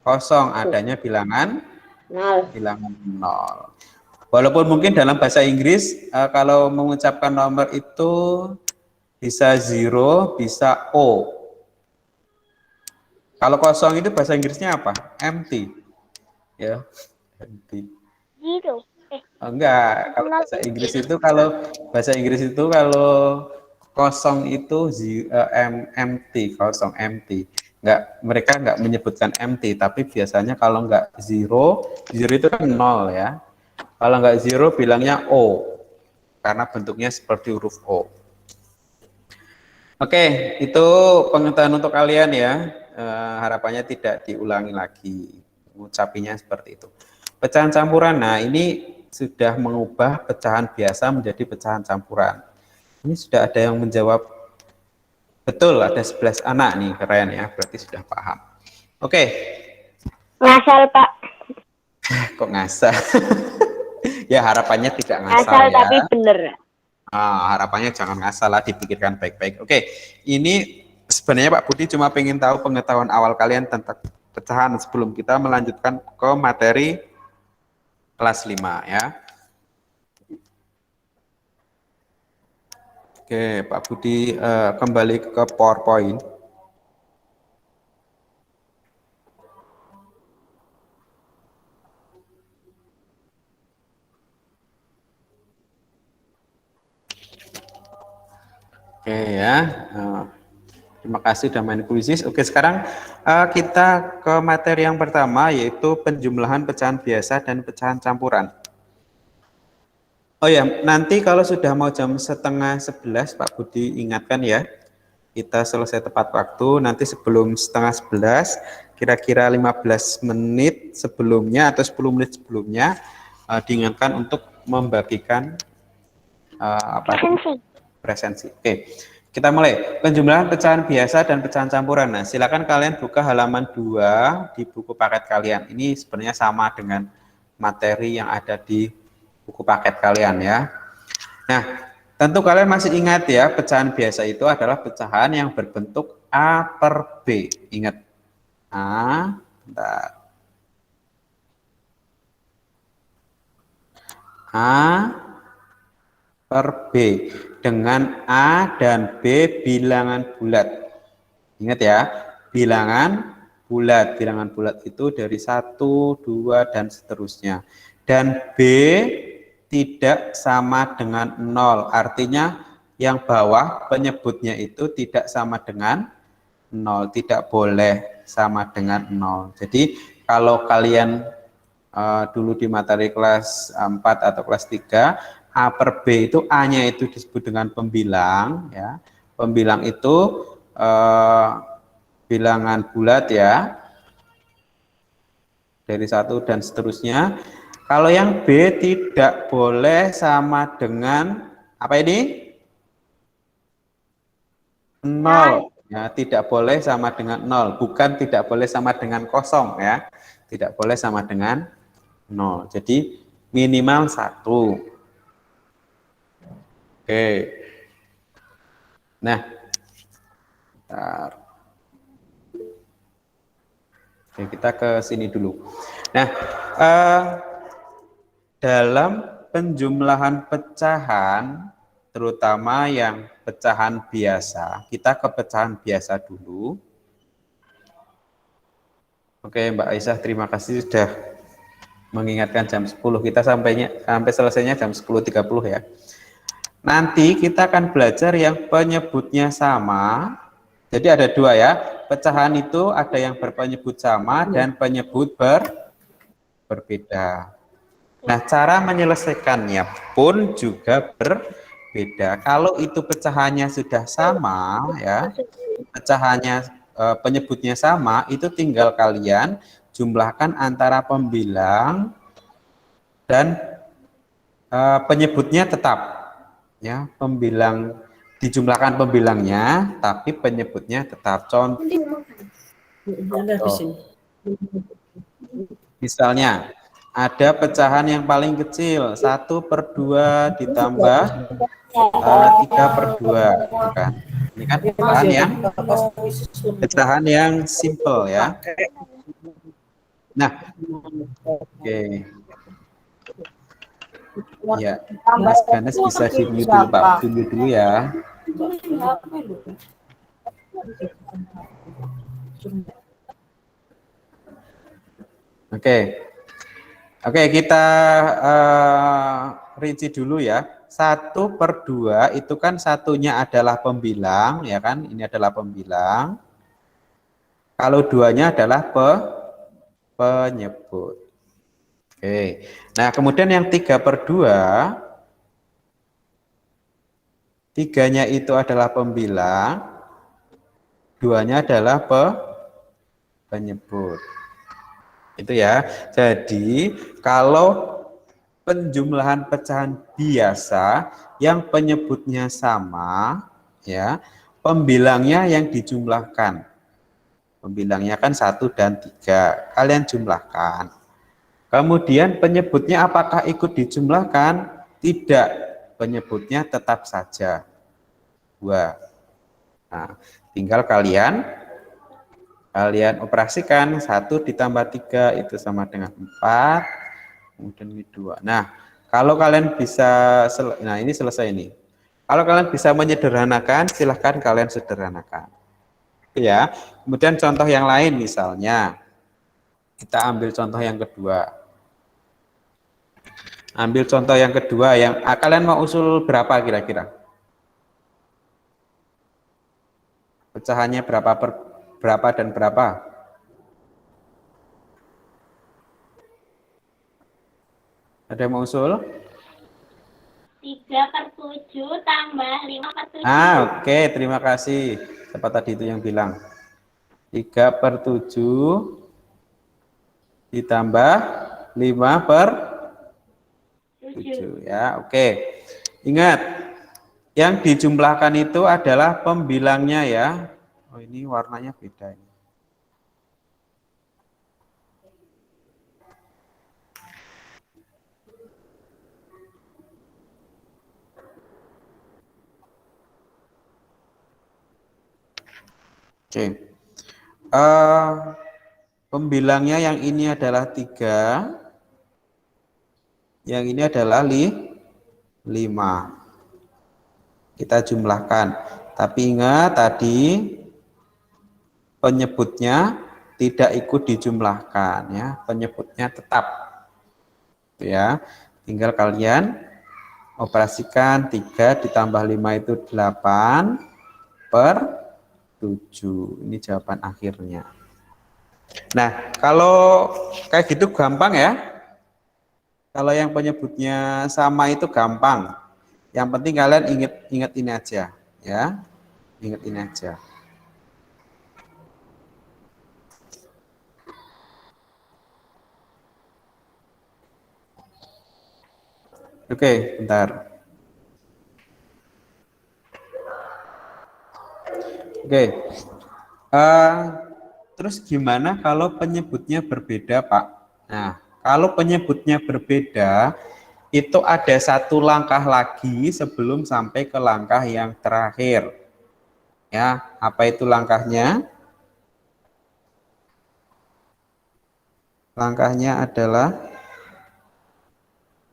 kosong, adanya bilangan 0. Walaupun mungkin dalam bahasa Inggris kalau mengucapkan nomor itu bisa zero, bisa O. Kalau kosong itu bahasa Inggrisnya apa? Empty. Ya, empty. Zero. Enggak, kalau bahasa Inggris itu kalau kosong itu empty, kosong empty. Mereka enggak menyebutkan empty, tapi biasanya kalau enggak zero itu kan nol ya. Kalau enggak zero bilangnya O, karena bentuknya seperti huruf O. Oke, itu pengetahuan untuk kalian ya. Harapannya tidak diulangi lagi. Mengucapinya seperti itu. Pecahan campuran, nah ini sudah mengubah pecahan biasa menjadi pecahan campuran. Ini sudah ada yang menjawab betul, ada 11 anak nih, keren ya, berarti sudah paham. Oke. Ngasal, Pak. Kok ngasal? Ya harapannya tidak ngasal Ngasal ya. tapi bener. Harapannya jangan ngasal lah, dipikirkan baik-baik. Oke, ini sebenarnya Pak Budi cuma pengen tahu pengetahuan awal kalian tentang pecahan sebelum kita melanjutkan ke materi kelas 5 ya. Oke, Pak Budi kembali ke PowerPoint. Oke ya. Terima kasih sudah main kuisis. Oke, sekarang kita ke materi yang pertama, yaitu penjumlahan pecahan biasa dan pecahan campuran. Oh ya, nanti kalau sudah mau jam 10:30 Pak Budi ingatkan ya, kita selesai tepat waktu. Nanti sebelum 10:30, kira-kira 15 menit sebelumnya atau 10 menit sebelumnya diingatkan untuk membagikan presensi. Oke. Kita mulai penjumlahan pecahan biasa dan pecahan campuran. Nah, silakan kalian buka halaman 2 di buku paket kalian. Ini sebenarnya sama dengan materi yang ada di buku paket kalian ya. Nah, tentu kalian masih ingat ya, pecahan biasa itu adalah pecahan yang berbentuk A per B. Ingat. A per B. Dengan A dan B bilangan bulat. Ingat ya, bilangan bulat. Bilangan bulat itu dari 1, 2, dan seterusnya. Dan B tidak sama dengan 0. Artinya yang bawah penyebutnya itu tidak sama dengan 0. Tidak boleh sama dengan 0. Jadi kalau kalian dulu di materi kelas 4 atau kelas 3, A per B itu A-nya itu disebut dengan pembilang ya. Pembilang itu bilangan bulat ya. Dari 1 dan seterusnya. Kalau yang B tidak boleh sama dengan apa ini? 0. Ya, tidak boleh sama dengan 0, bukan tidak boleh sama dengan kosong ya. Tidak boleh sama dengan 0. Jadi minimal 1. Oke. Nah. Bentar. Oke, kita ke sini dulu. Nah, dalam penjumlahan pecahan, terutama yang pecahan biasa, kita ke pecahan biasa dulu. Oke, Mbak Aisyah, terima kasih sudah mengingatkan jam 10. Kita sampai selesainya jam 10:30 ya. Nanti kita akan belajar yang penyebutnya sama. Jadi ada 2 ya. Pecahan itu ada yang berpenyebut sama dan penyebut berbeda. Nah, cara menyelesaikannya pun juga berbeda. Kalau itu pecahannya sudah sama ya, pecahannya penyebutnya sama, itu tinggal kalian jumlahkan antara pembilang dan penyebutnya tetap. Ya, pembilang dijumlahkan pembilangnya, tapi penyebutnya tetap. Contoh, misalnya ada pecahan yang paling kecil 1/2 ditambah 3/2, kan? Ini kan pecahan yang simple ya. Nah, oke. Ya, Mas Ganes bisa di-mute dulu Pak, tunggu dulu ya. Oke, oke kita rinci dulu ya. 1/2 itu kan satunya adalah pembilang, ya kan? Ini adalah pembilang. Kalau duanya adalah penyebut. Oke, nah kemudian yang 3/2, tiganya itu adalah pembilang, duanya adalah penyebut. Itu ya. Jadi kalau penjumlahan pecahan biasa yang penyebutnya sama, ya, pembilangnya yang dijumlahkan. Pembilangnya kan 1 dan 3. Kalian jumlahkan. Kemudian penyebutnya apakah ikut dijumlahkan? Tidak. Penyebutnya tetap saja 2. Nah, tinggal kalian operasikan 1 ditambah 3 itu sama dengan 4. Kemudian ini 2. Nah, kalau kalian bisa, nah ini selesai ini. Kalau kalian bisa menyederhanakan, silahkan kalian sederhanakan. Ya, kemudian contoh yang lain misalnya, kita ambil contoh yang kedua. Ambil contoh yang kedua, yang kalian mau usul berapa kira-kira? Pecahannya berapa dan berapa? Ada yang mau usul? 3/7 tambah 5/7. Oke, terima kasih. Siapa tadi itu yang bilang? 3/7 ditambah 5/7 ya. Oke. Ingat, yang dijumlahkan itu adalah pembilangnya ya. Oh, ini warnanya beda ini. Oke. Pembilangnya yang ini adalah 3. Yang ini adalah 5. Kita jumlahkan. Tapi ingat tadi penyebutnya tidak ikut dijumlahkan ya. Penyebutnya tetap. Ya. Tinggal kalian operasikan 3 ditambah 5 itu 8/7. Ini jawaban akhirnya. Nah, kalau kayak gitu gampang ya. Kalau yang penyebutnya sama itu gampang. Yang penting kalian ingat ini aja, ya. Ingat ini aja. Oke, bentar. Oke. Terus gimana kalau penyebutnya berbeda, Pak? Nah, kalau penyebutnya berbeda, itu ada satu langkah lagi sebelum sampai ke langkah yang terakhir. Ya, apa itu langkahnya? Langkahnya adalah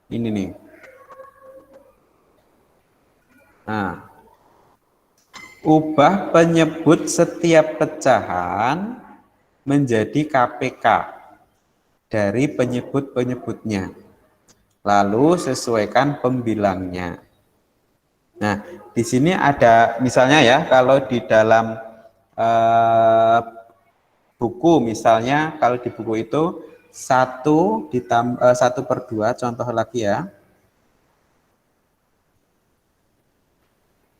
ini nih. Nah, ubah penyebut setiap pecahan menjadi KPK dari penyebut-penyebutnya. Lalu sesuaikan pembilangnya. Nah, di sini ada misalnya ya, kalau di dalam buku misalnya, kalau di buku itu 1/2, contoh lagi ya.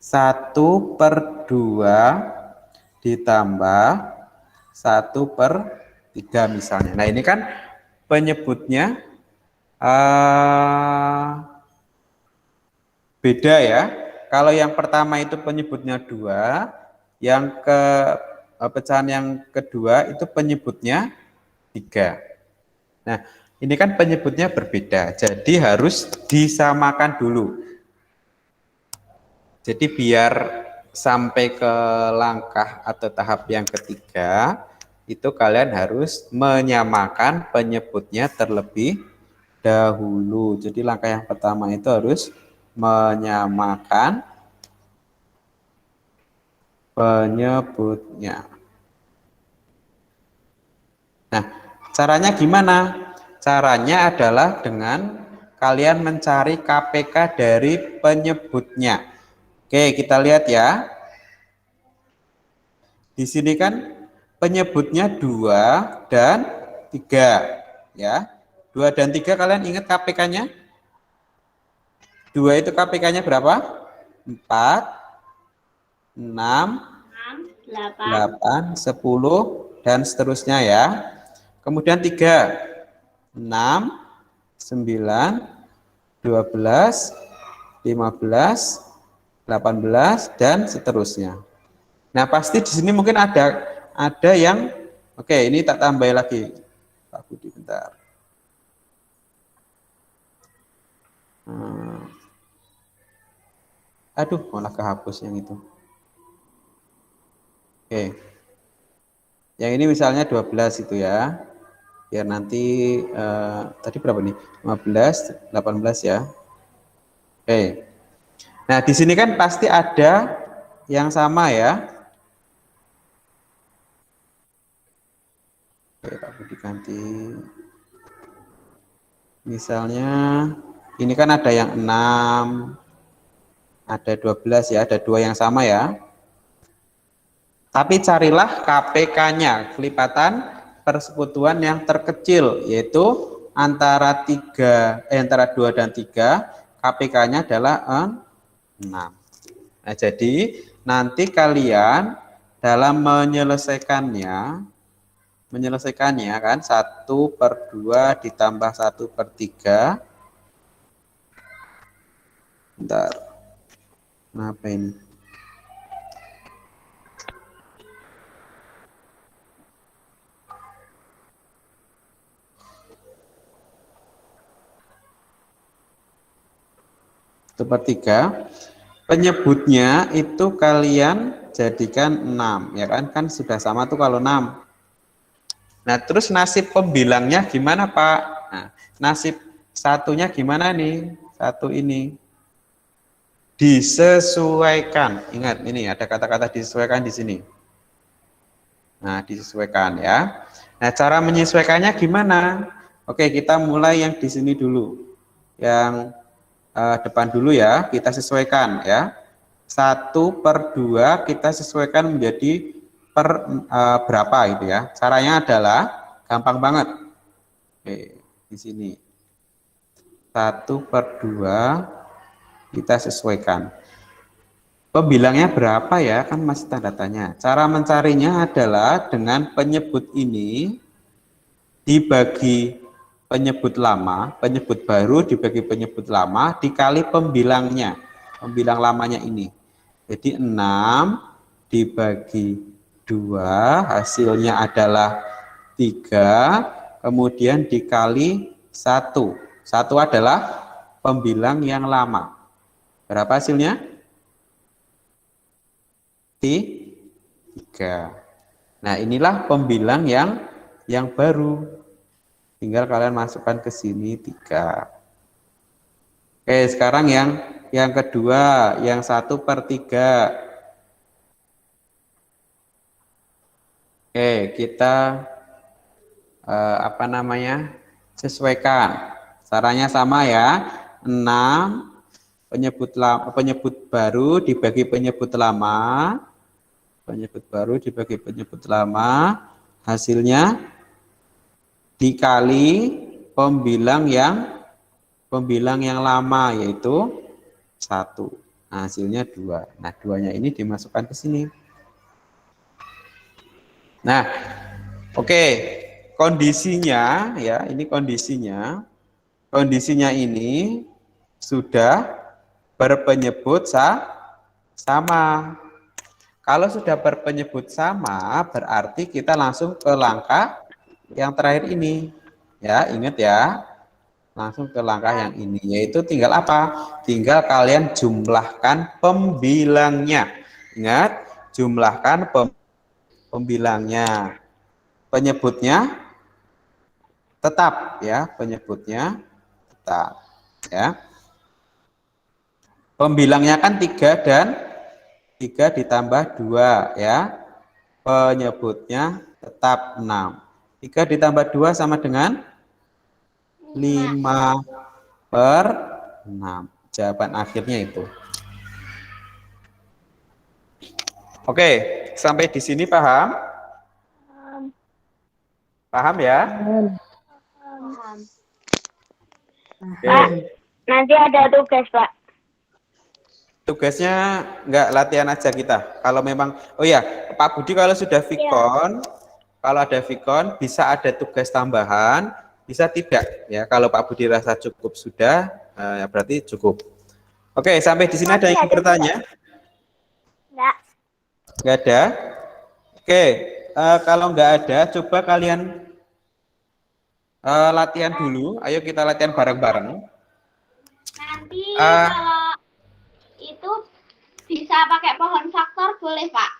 1/2 ditambah 1/3 misalnya. Nah, ini kan penyebutnya beda ya. Kalau yang pertama itu penyebutnya 2, yang pecahan yang kedua itu penyebutnya 3. Nah, ini kan penyebutnya berbeda, jadi harus disamakan dulu. Jadi biar sampai ke langkah atau tahap yang ketiga, itu kalian harus menyamakan penyebutnya terlebih dahulu. Jadi langkah yang pertama itu harus menyamakan penyebutnya. Nah, caranya gimana? Caranya adalah dengan kalian mencari KPK dari penyebutnya. Oke, kita lihat ya. Di sini kan penyebutnya 2 dan 3 ya. 2 dan 3 kalian ingat KPK-nya? 2 itu KPK-nya berapa? 4, 6, 8, 10 dan seterusnya ya. Kemudian 3, 6, 9, 12, 15, 18 dan seterusnya. Nah, pasti di sini mungkin ada yang oke, ini tak tambah lagi. Pak Budi bentar. Aduh, malah kehapus yang itu. Oke. Yang ini misalnya 12 itu ya. Biar nanti tadi berapa nih? 15, 18 ya. Oke. Nah, di sini kan pasti ada yang sama ya. Oke, Pak Budi ganti. Misalnya ini kan ada yang 6, ada 12 ya, ada 2 yang sama ya. Tapi carilah KPK-nya, kelipatan persekutuan yang terkecil, yaitu antara 2 dan 3, KPK-nya adalah 6. Nah, jadi nanti kalian dalam menyelesaikannya kan 1/2 ditambah 1/3. Bentar. Kenapa ini? Sepertiga, penyebutnya itu kalian jadikan 6 ya kan sudah sama tuh kalau 6. Nah, terus nasib pembilangnya gimana, Pak? Nah, nasib satunya gimana nih? Satu ini disesuaikan. Ingat ini ada kata-kata disesuaikan di sini. Nah, disesuaikan ya. Nah, cara menyesuaikannya gimana? Oke, kita mulai yang di sini dulu. Yang depan dulu ya, kita sesuaikan ya. 1/2 kita sesuaikan menjadi berapa gitu ya. Caranya adalah gampang banget. Oke, di sini 1/2 kita sesuaikan. Pembilangnya berapa ya? Kan masih tanda tanya. Cara mencarinya adalah dengan penyebut ini dibagi penyebut lama, penyebut baru dibagi penyebut lama dikali pembilangnya. Pembilang lamanya ini. Jadi 6 dibagi 2 hasilnya adalah 3, kemudian dikali 1. 1 adalah pembilang yang lama. Berapa hasilnya? 3. Nah, inilah pembilang yang baru. Tinggal kalian masukkan ke sini 3. Oke, sekarang yang kedua, yang 1/3. Oke, kita sesuaikan. Caranya sama ya. 6 penyebut baru dibagi penyebut lama. Penyebut baru dibagi penyebut lama, hasilnya dikali pembilang yang lama, yaitu 1. Nah, hasilnya 2. Nah, 2-nya ini dimasukkan ke sini. Nah, oke, kondisinya ya, ini kondisinya ini sudah berpenyebut sama. Kalau sudah berpenyebut sama, berarti kita langsung ke langkah yang terakhir ini. Ya, ingat ya. Langsung ke langkah yang ini, yaitu tinggal apa? Tinggal kalian jumlahkan pembilangnya. Ingat, jumlahkan pembilangnya. Penyebutnya tetap ya, penyebutnya kita. Ya. Pembilangnya kan 3 dan 3 ditambah 2 ya. Penyebutnya tetap 6. 3 ditambah 2 sama dengan 5/6. Jawaban akhirnya itu. Oke, sampai di sini paham? Paham ya? Pak, nanti ada tugas, Pak. Tugasnya nggak latihan aja kita. Kalau memang, oh ya, Pak Budi kalau sudah Vicon, kalau ada Vicon bisa ada tugas tambahan, bisa tidak ya. Kalau Pak Budi rasa cukup sudah, ya berarti cukup. Oke, sampai di sini ada yang bertanya? Enggak. Nggak ada? Oke, kalau nggak ada, coba kalian latihan dulu. Ayo kita latihan bareng-bareng. Nanti kalau itu bisa pakai pohon faktor boleh, Pak?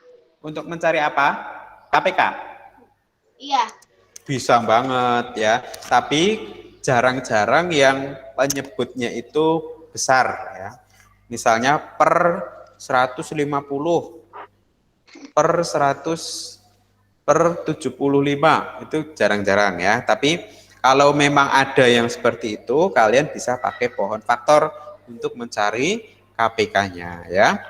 Untuk mencari apa? KPK? Iya. Bisa banget ya. Tapi jarang-jarang yang penyebutnya itu besar ya. Misalnya per 150, per 100, per 75 itu jarang-jarang ya. Tapi kalau memang ada yang seperti itu, kalian bisa pakai pohon faktor untuk mencari KPK-nya ya.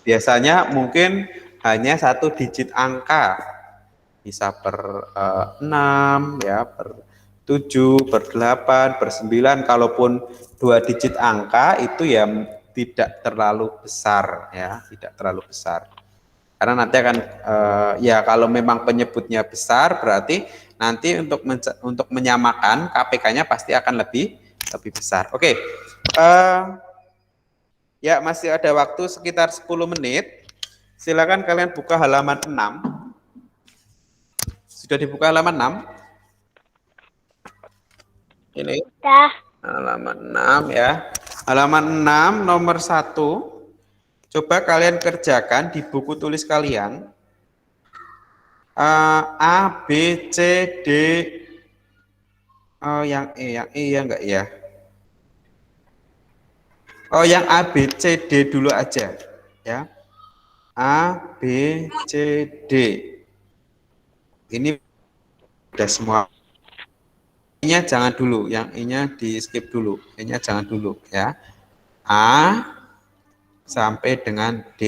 Biasanya mungkin hanya 1 digit angka, bisa per 6 ya, per 7, per 8, per 9, kalaupun 2 digit angka itu ya tidak terlalu besar ya, tidak terlalu besar. Karena nanti akan ya kalau memang penyebutnya besar berarti nanti untuk menyamakan KPK-nya pasti akan lebih besar. Oke. Ya, masih ada waktu sekitar 10 menit. Silakan kalian buka halaman 6. Sudah dibuka halaman 6? Ini. Dah. Halaman 6 ya. Halaman 6 nomor 1. Coba kalian kerjakan di buku tulis kalian. A, B, C, D. Oh, yang E ya enggak ya? Oh, yang A, B, C, D dulu aja ya. A, B, C, D. Ini udah semua. I-nya jangan dulu, yang I-nya di skip dulu. I-nya jangan dulu ya. A sampai dengan D.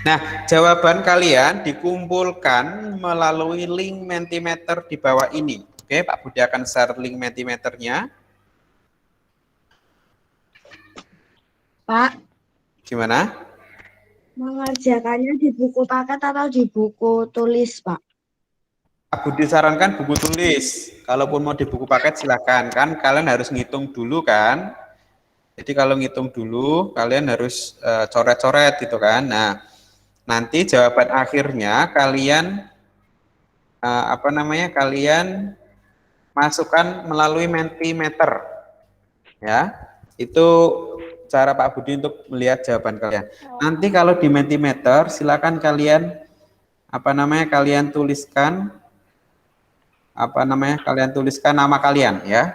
Nah, jawaban kalian dikumpulkan melalui link Mentimeter di bawah ini. Oke, Pak Budi akan share link Mentimeternya. Pak, Gimana? mengerjakannya di buku paket atau di buku tulis, Pak? Pak Budi sarankan buku tulis. Kalaupun mau di buku paket silakan. Kan kalian harus ngitung dulu kan. Jadi kalau ngitung dulu kalian harus coret-coret gitu kan. Nah, nanti jawaban akhirnya kalian kalian masukkan melalui Mentimeter. Ya. Itu cara Pak Budi untuk melihat jawaban kalian. Nanti kalau di Mentimeter silakan kalian kalian tuliskan kalian tuliskan nama kalian ya.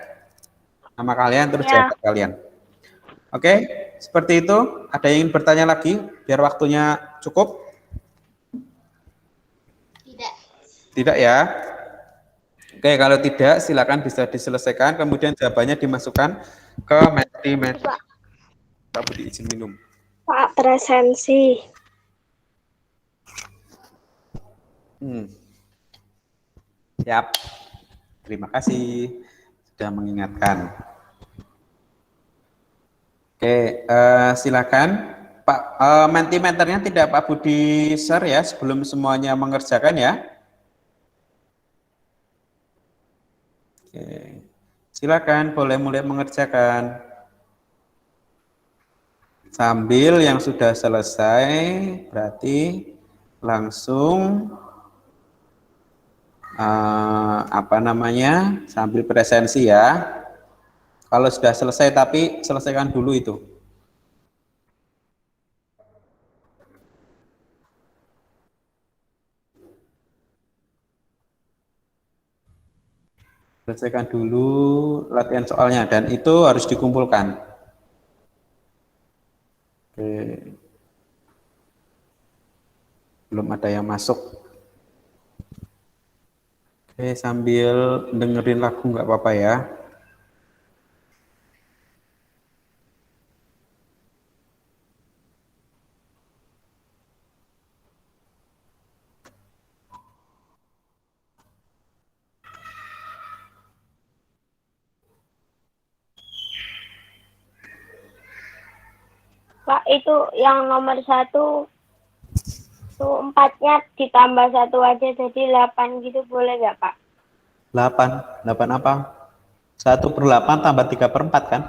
Nama kalian terus jawaban kalian. Oke, seperti itu. Ada yang ingin bertanya lagi biar waktunya cukup? Tidak. Tidak ya. Oke, kalau tidak silakan bisa diselesaikan kemudian jawabannya dimasukkan ke Mentimeter. Pak Budi izin minum. Pak, presensi. Siap. Terima kasih sudah mengingatkan. Oke, silakan Pak. Mentimeternya tidak Pak Budi share ya sebelum semuanya mengerjakan ya. Oke, silakan boleh mulai mengerjakan. Sambil yang sudah selesai berarti langsung sambil presensi ya. Kalau sudah selesai tapi selesaikan dulu itu. Selesaikan dulu latihan soalnya dan itu harus dikumpulkan. Oke. Belum ada yang masuk. Oke, sambil dengerin lagu nggak apa-apa ya. Pak, itu yang nomor 1 tuh 4-nya ditambah 1 aja jadi 8 gitu boleh nggak Pak? 8 apa? 1/8 tambah 3/4 kan?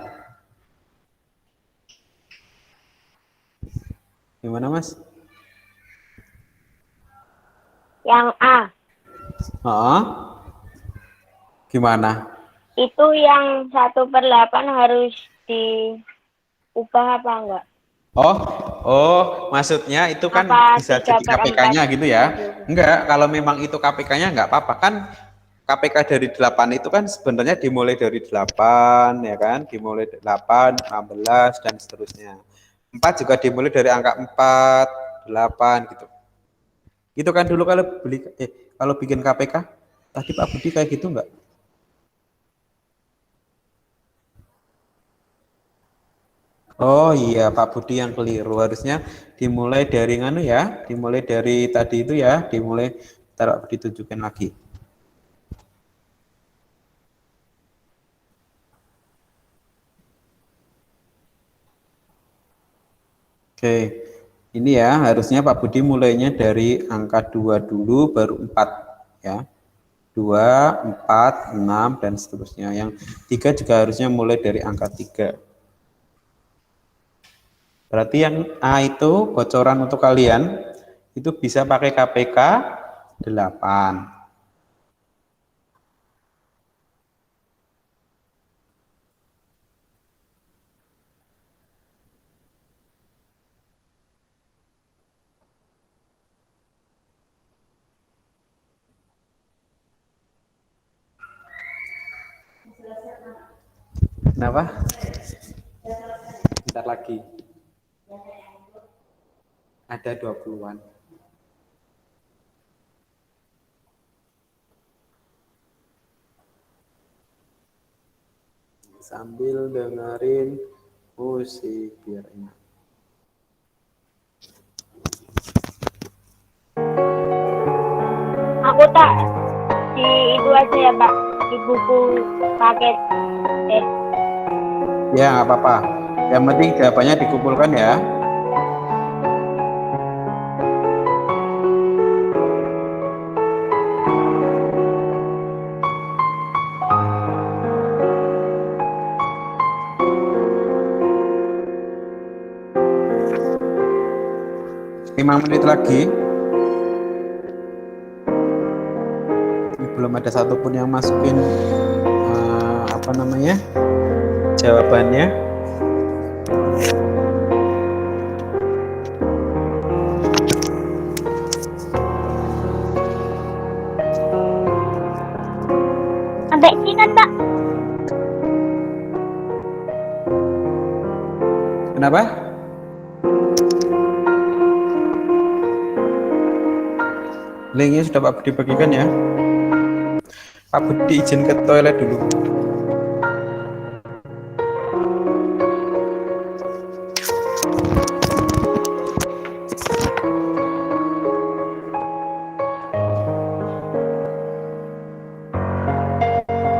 Gimana Mas? Yang A. Oh, gimana? Itu yang 1/8 harus diubah apa enggak? Oh, maksudnya itu kan Apa bisa jadi 3/4 KPK-nya gitu ya? gitu? Enggak, kalau memang itu KPK-nya enggak apa-apa kan. KPK dari 8 itu kan sebenarnya dimulai dari 8 ya kan, dimulai 8, 16 dan seterusnya. 4 juga dimulai dari angka 4, 8 gitu. Itu kan dulu kalau bikin KPK tadi Pak Budi kayak gitu enggak? Oh iya Pak Budi yang keliru, harusnya dimulai dari nganu ya, dimulai dari tadi itu ya, dimulai taruh ditunjukin lagi. Oke, ini ya harusnya Pak Budi mulainya dari angka 2 dulu baru 4 ya. 2, 4, 6 dan seterusnya. Yang 3 juga harusnya mulai dari angka 3. Berarti yang A itu bocoran untuk kalian itu bisa pakai KPK 8. Kenapa? Bentar lagi. Ada 20-an. Sambil dengerin musik biar enak. Aku tak di itu aja ya Pak, di buku paket. Ya nggak apa-apa. Yang penting jawabannya dikumpulkan ya. Lima menit lagi. Belum ada satupun yang masukin apa namanya jawabannya. Sampai sini kan Pak? Kenapa? Linknya sudah Pak Budi bagikan ya. Pak Budi izin ke toilet dulu.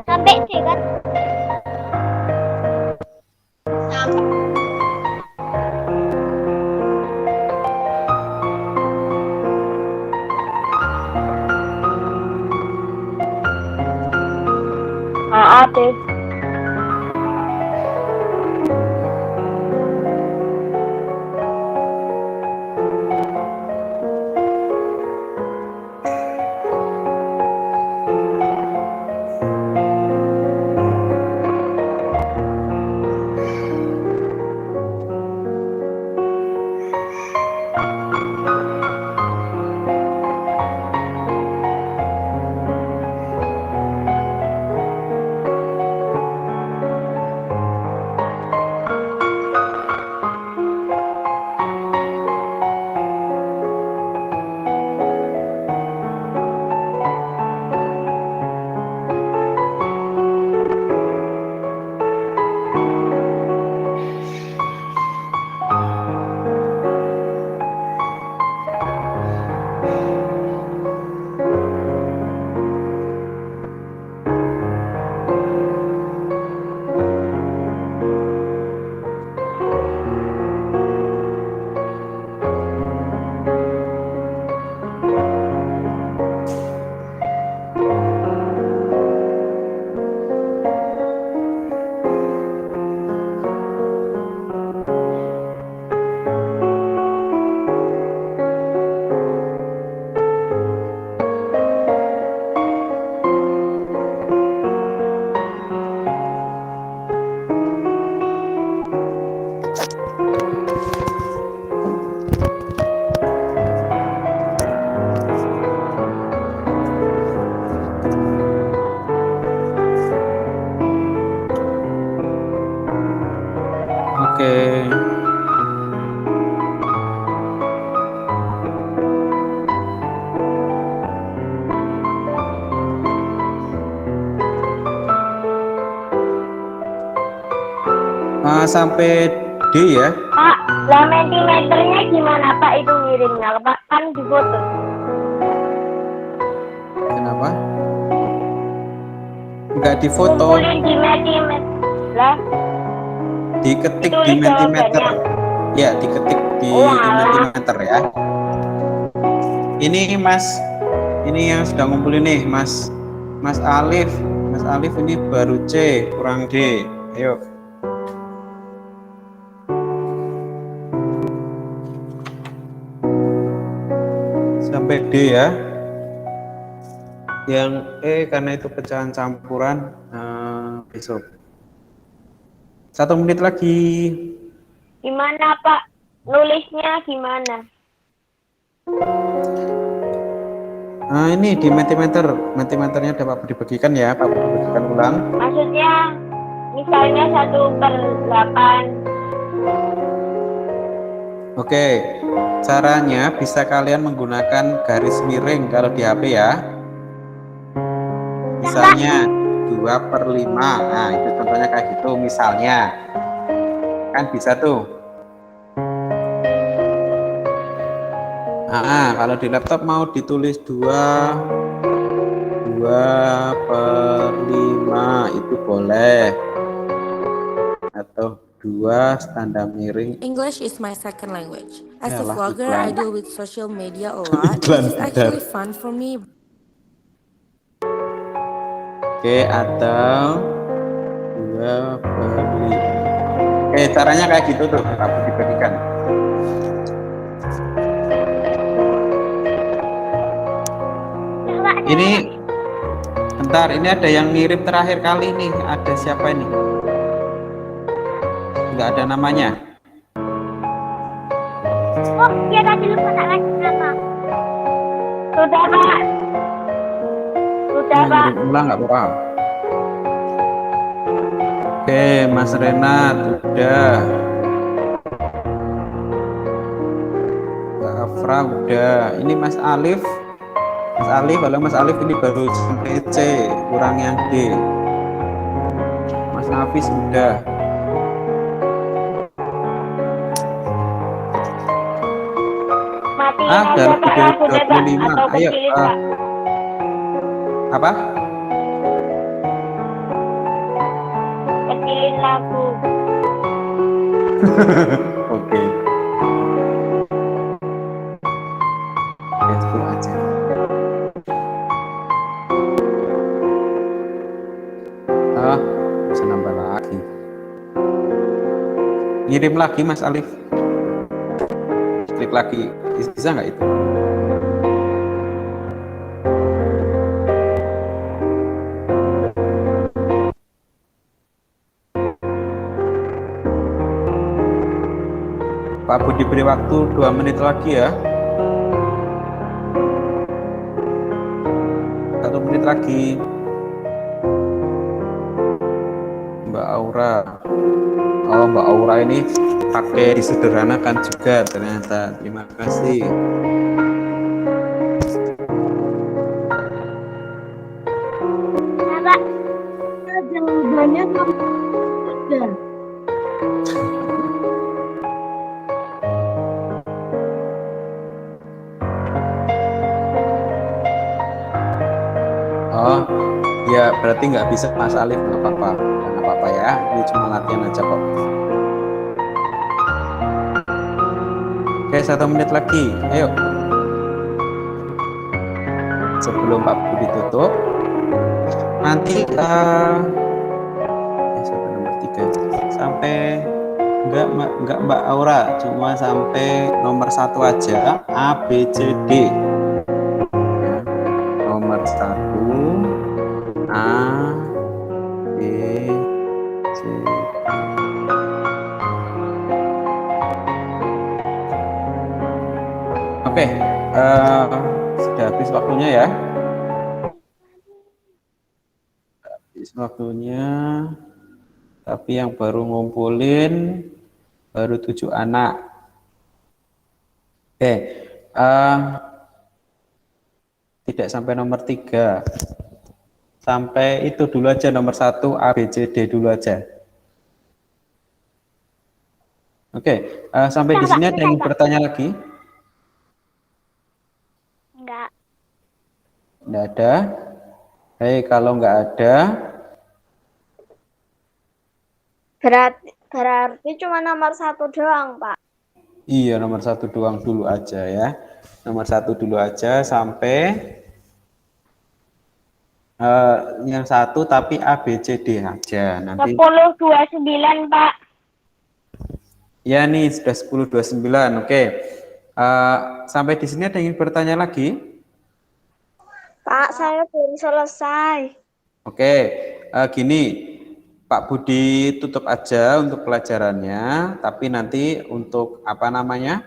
Sampai sini kan? Ada. A sampai D ya. Pak, lah mentimeternya gimana Pak itu ngirimnya? Pak kan di foto. Kenapa? Enggak difoto, Kumpulin di mentimeter. Lah, diketik ditulis di mentimeter. jawabannya. Ya, diketik di Walah. mentimeter ya. Ini Mas, ini yang sudah ngumpulin nih, Mas Alif. Mas Alif ini baru C, kurang D. Ayo. Sampai D ya. Yang E karena itu pecahan campuran besok. 1 menit lagi. Gimana Pak? Nulisnya gimana? Nah ini di mentimeter, mentimeternya dapat dibagikan ya, Pak bagikan ulang. Maksudnya misalnya 1/8. Oke, caranya bisa kalian menggunakan garis miring kalau di HP ya. Misalnya 2/5, nah itu contohnya kayak gitu misalnya. Kan bisa tuh. Kalau di laptop mau ditulis 2/5 itu boleh. Atau 2 tanda miring. English is my second language. As a Yalah, vlogger, iklan. I deal with social media a lot. Iklan This is benar. actually fun for me. Oke, atau 2/5. Caranya kayak gitu tuh, tapi dibagikan. Ini bentar, ini ada yang ngirim terakhir kali nih. Ada siapa ini? Nggak ada namanya. Oh, dia tadi lupa tak lagi nama. Sudah Pak. Sudah Pak. Ngirim ulang nggak apa-apa. Oke, Mas Renat udah. Mbak Afra udah. Ini Mas Alif. Kalau Mas Alif ini baru sampai C, kurang yang D. Mas Nafis udah. Matiin Udah aja lebih Pak dari lagunya Pak. 25. Atau Ayo. kecilin Pak. Apa? Kecilin lagu. Oke. Itu aja. Bisa nambah lagi. Ngirim lagi Mas Alif. Klik lagi, bisa nggak itu? Pak Budi beri waktu 2 menit lagi ya. 1 menit lagi. Mbak Aura. Oh, Mbak Aura ini pakai disederhanakan juga ternyata. Terima kasih. Pak. Jawabannya kamu sudah. Oh, ya berarti nggak bisa Mas Alif, nggak apa-apa. Nggak apa-apa ya, ini cuma latihan aja kok. Oke, 1 menit lagi, ayo. Sebelum Pak Budi tutup, nanti sampai nomor 3 sampai enggak Mbak Aura, cuma sampai nomor 1 aja, A, B, C, D. Nomor 1 A, B, C, D. Oke, sudah habis waktunya ya. Habis waktunya, tapi yang baru ngumpulin baru 7 anak. Oke, tidak sampai nomor 3. Sampai itu dulu aja, nomor 1 A, B, C, D dulu aja. Oke, sampai di sini ada yang bertanya lagi? Enggak. Nggak ada. Hei, kalau nggak ada, Berarti cuma nomor 1 doang, Pak. iya nomor 1 doang dulu aja ya. Nomor 1 dulu aja sampai yang 1 tapi A, B, C, D aja. Nanti 1029, Pak. ya nih sudah 10.29. Oke. Sampai di sini ada yang ingin bertanya lagi? Pak, saya belum selesai. Oke, gini, Pak Budi tutup aja untuk pelajarannya, tapi nanti untuk apa namanya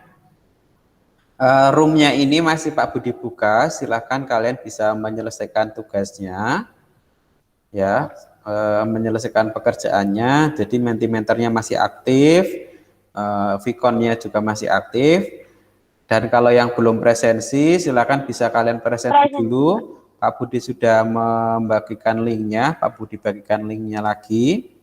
roomnya ini masih Pak Budi buka, silahkan kalian bisa menyelesaikan tugasnya, ya, menyelesaikan pekerjaannya. Jadi Mentimeternya masih aktif, Vikonnya juga masih aktif, dan kalau yang belum presensi, silahkan bisa kalian presensi dulu. Pak Budi sudah membagikan linknya, Pak Budi bagikan linknya lagi.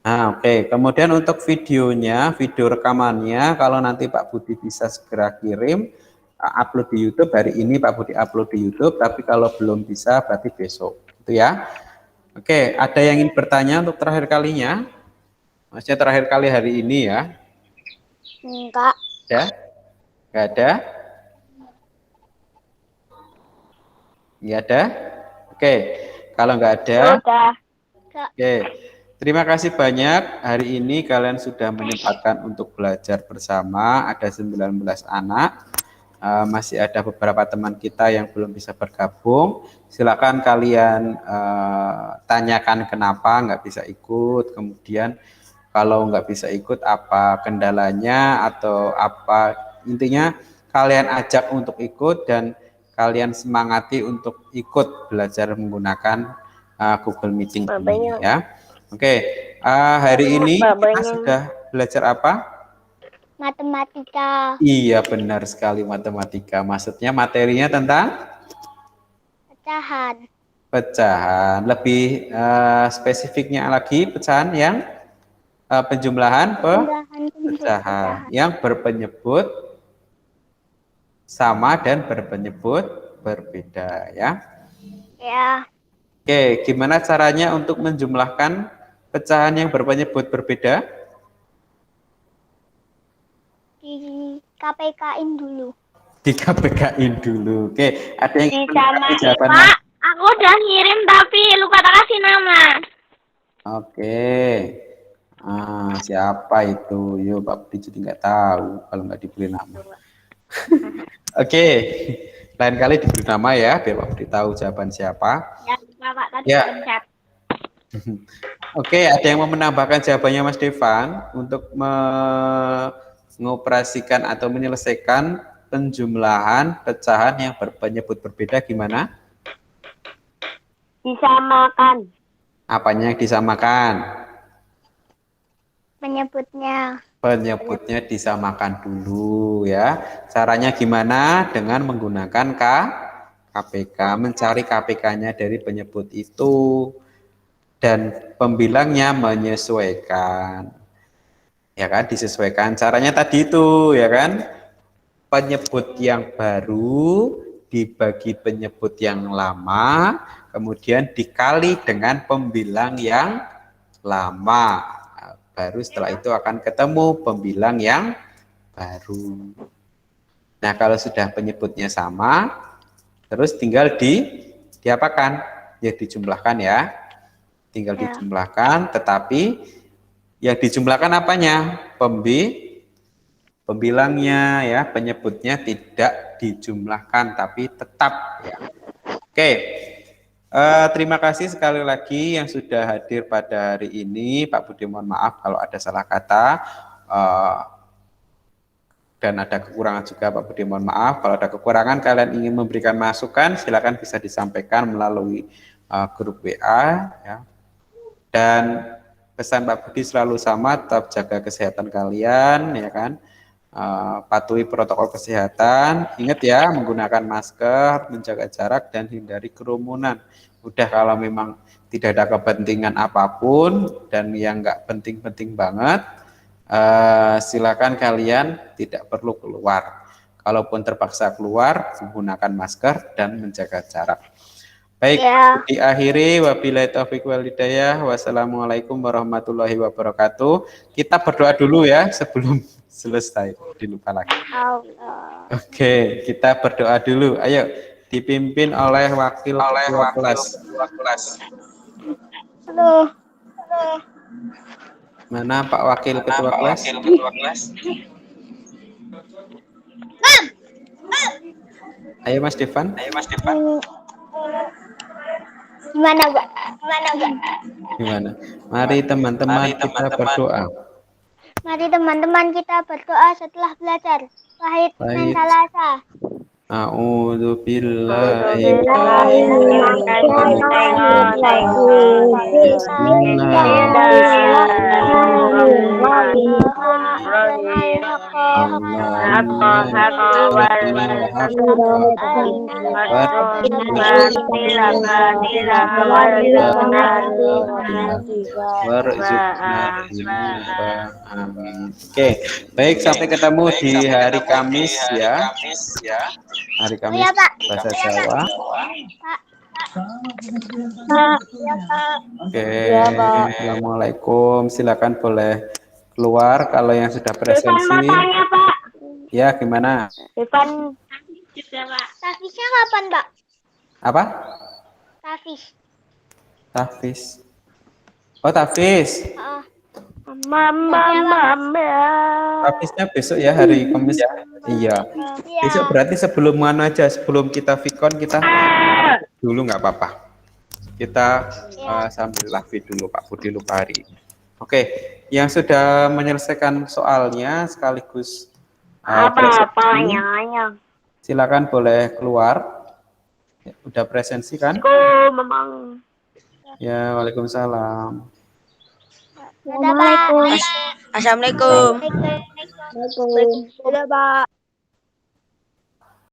Nah, oke. Kemudian untuk videonya, video rekamannya, kalau nanti Pak Budi bisa segera kirim, upload di YouTube. Hari ini Pak Budi upload di YouTube, tapi kalau belum bisa berarti besok. Itu ya. Oke, ada yang ingin bertanya untuk terakhir kalinya? Maksudnya terakhir kali hari ini ya? Enggak. Ya? Nggak ada? Nggak ada? Oke, kalau nggak ada, Udah. oke. Terima kasih banyak. Hari ini kalian sudah menyempatkan untuk belajar bersama. Ada 19 anak. Masih ada beberapa teman kita yang belum bisa bergabung. Silakan kalian tanyakan kenapa nggak bisa ikut. Kemudian kalau nggak bisa ikut apa kendalanya atau apa. Intinya kalian ajak untuk ikut dan kalian semangati untuk ikut belajar menggunakan Google Meeting ini ya. Oke, hari ini kita sudah belajar apa? Matematika. Iya benar sekali matematika. Maksudnya materinya tentang Pecahan. pecahan. Lebih spesifiknya lagi pecahan yang penjumlahan pecahan yang berpenyebut sama dan berpenyebut berbeda ya. Ya. Oke, gimana caranya untuk menjumlahkan pecahan yang berpenyebut berbeda? Di KPK-in dulu. Di KPK-in dulu. Oke, ada yang Disamain, jawaban? Pak. Aku udah ngirim tapi lupa tak kasih nama. Oke. Siapa itu? Yo, Pak Budi jadi nggak tahu kalau nggak diberi nama. Oke, lain kali diberi nama ya, biar Pak Budi tahu jawaban siapa. Ya, Bapak tadi Ya. pencet. Oke, ada yang mau menambahkan jawabannya Mas Devan untuk mengoperasikan atau menyelesaikan penjumlahan pecahan yang berpenyebut berbeda gimana? Disamakan. Apanya yang disamakan? Penyebutnya. Penyebutnya disamakan dulu ya. Caranya gimana? Dengan menggunakan KPK, mencari KPK-nya dari penyebut itu. Dan pembilangnya menyesuaikan. Ya kan, disesuaikan. Caranya tadi itu, ya kan? Penyebut yang baru dibagi penyebut yang lama, kemudian dikali dengan pembilang yang lama. Baru setelah itu akan ketemu pembilang yang baru. Nah, kalau sudah penyebutnya sama, terus tinggal diapakan? Ya dijumlahkan ya. Tinggal dijumlahkan, tetapi yang dijumlahkan apanya? Pembilangnya ya, penyebutnya tidak dijumlahkan tapi tetap ya. Oke. Terima kasih sekali lagi yang sudah hadir pada hari ini. Pak Budi mohon maaf kalau ada salah kata dan ada kekurangan juga. Pak Budi mohon maaf kalau ada kekurangan. Kalian ingin memberikan masukan, silakan bisa disampaikan melalui grup WA ya. Dan pesan Pak Budi selalu sama, tetap jaga kesehatan kalian ya kan. Patuhi protokol kesehatan, ingat ya menggunakan masker, menjaga jarak dan hindari kerumunan. Udah kalau memang tidak ada kepentingan apapun dan yang nggak penting-penting banget, silakan kalian tidak perlu keluar. Kalaupun terpaksa keluar, menggunakan masker dan menjaga jarak. Baik, diakhiri wabillahi taufiq wal hidayah. Wassalamualaikum warahmatullahi wabarakatuh. Kita berdoa dulu ya sebelum selesai. Dilupa lagi. Oke, kita berdoa dulu. Ayo, dipimpin oleh wakil ketua kelas. Halo. Mana Pak Wakil Ketua Kelas? Ayo Mas Devan. Gimana? Mari teman-teman kita berdoa. Mari teman-teman kita berdoa setelah belajar. Wahid dan Salasa. A'udzu billahi Oke, baik, sampai ketemu di hari Kamis ya. Hari Kamis bahasa Jawa. Oke, assalamualaikum. Silakan boleh keluar kalau yang sudah presensi. Ya, gimana? Depan juga, Pak. Tafisnya kapan, Pak? Apa? Tafis. Oh, Tafis. Tafisnya besok ya, hari Kamis ya. Iya. Besok berarti sebelum sebelum kita vikon kita dulu nggak apa-apa. Kita sambil live dulu Pak Budi lupa hari ini. Oke, yang sudah menyelesaikan soalnya sekaligus silakan boleh keluar. Ya, udah presensi kan? Ya, waalaikumsalam. Assalamualaikum. Assalamualaikum. Assalamualaikum. Dadah, Pak.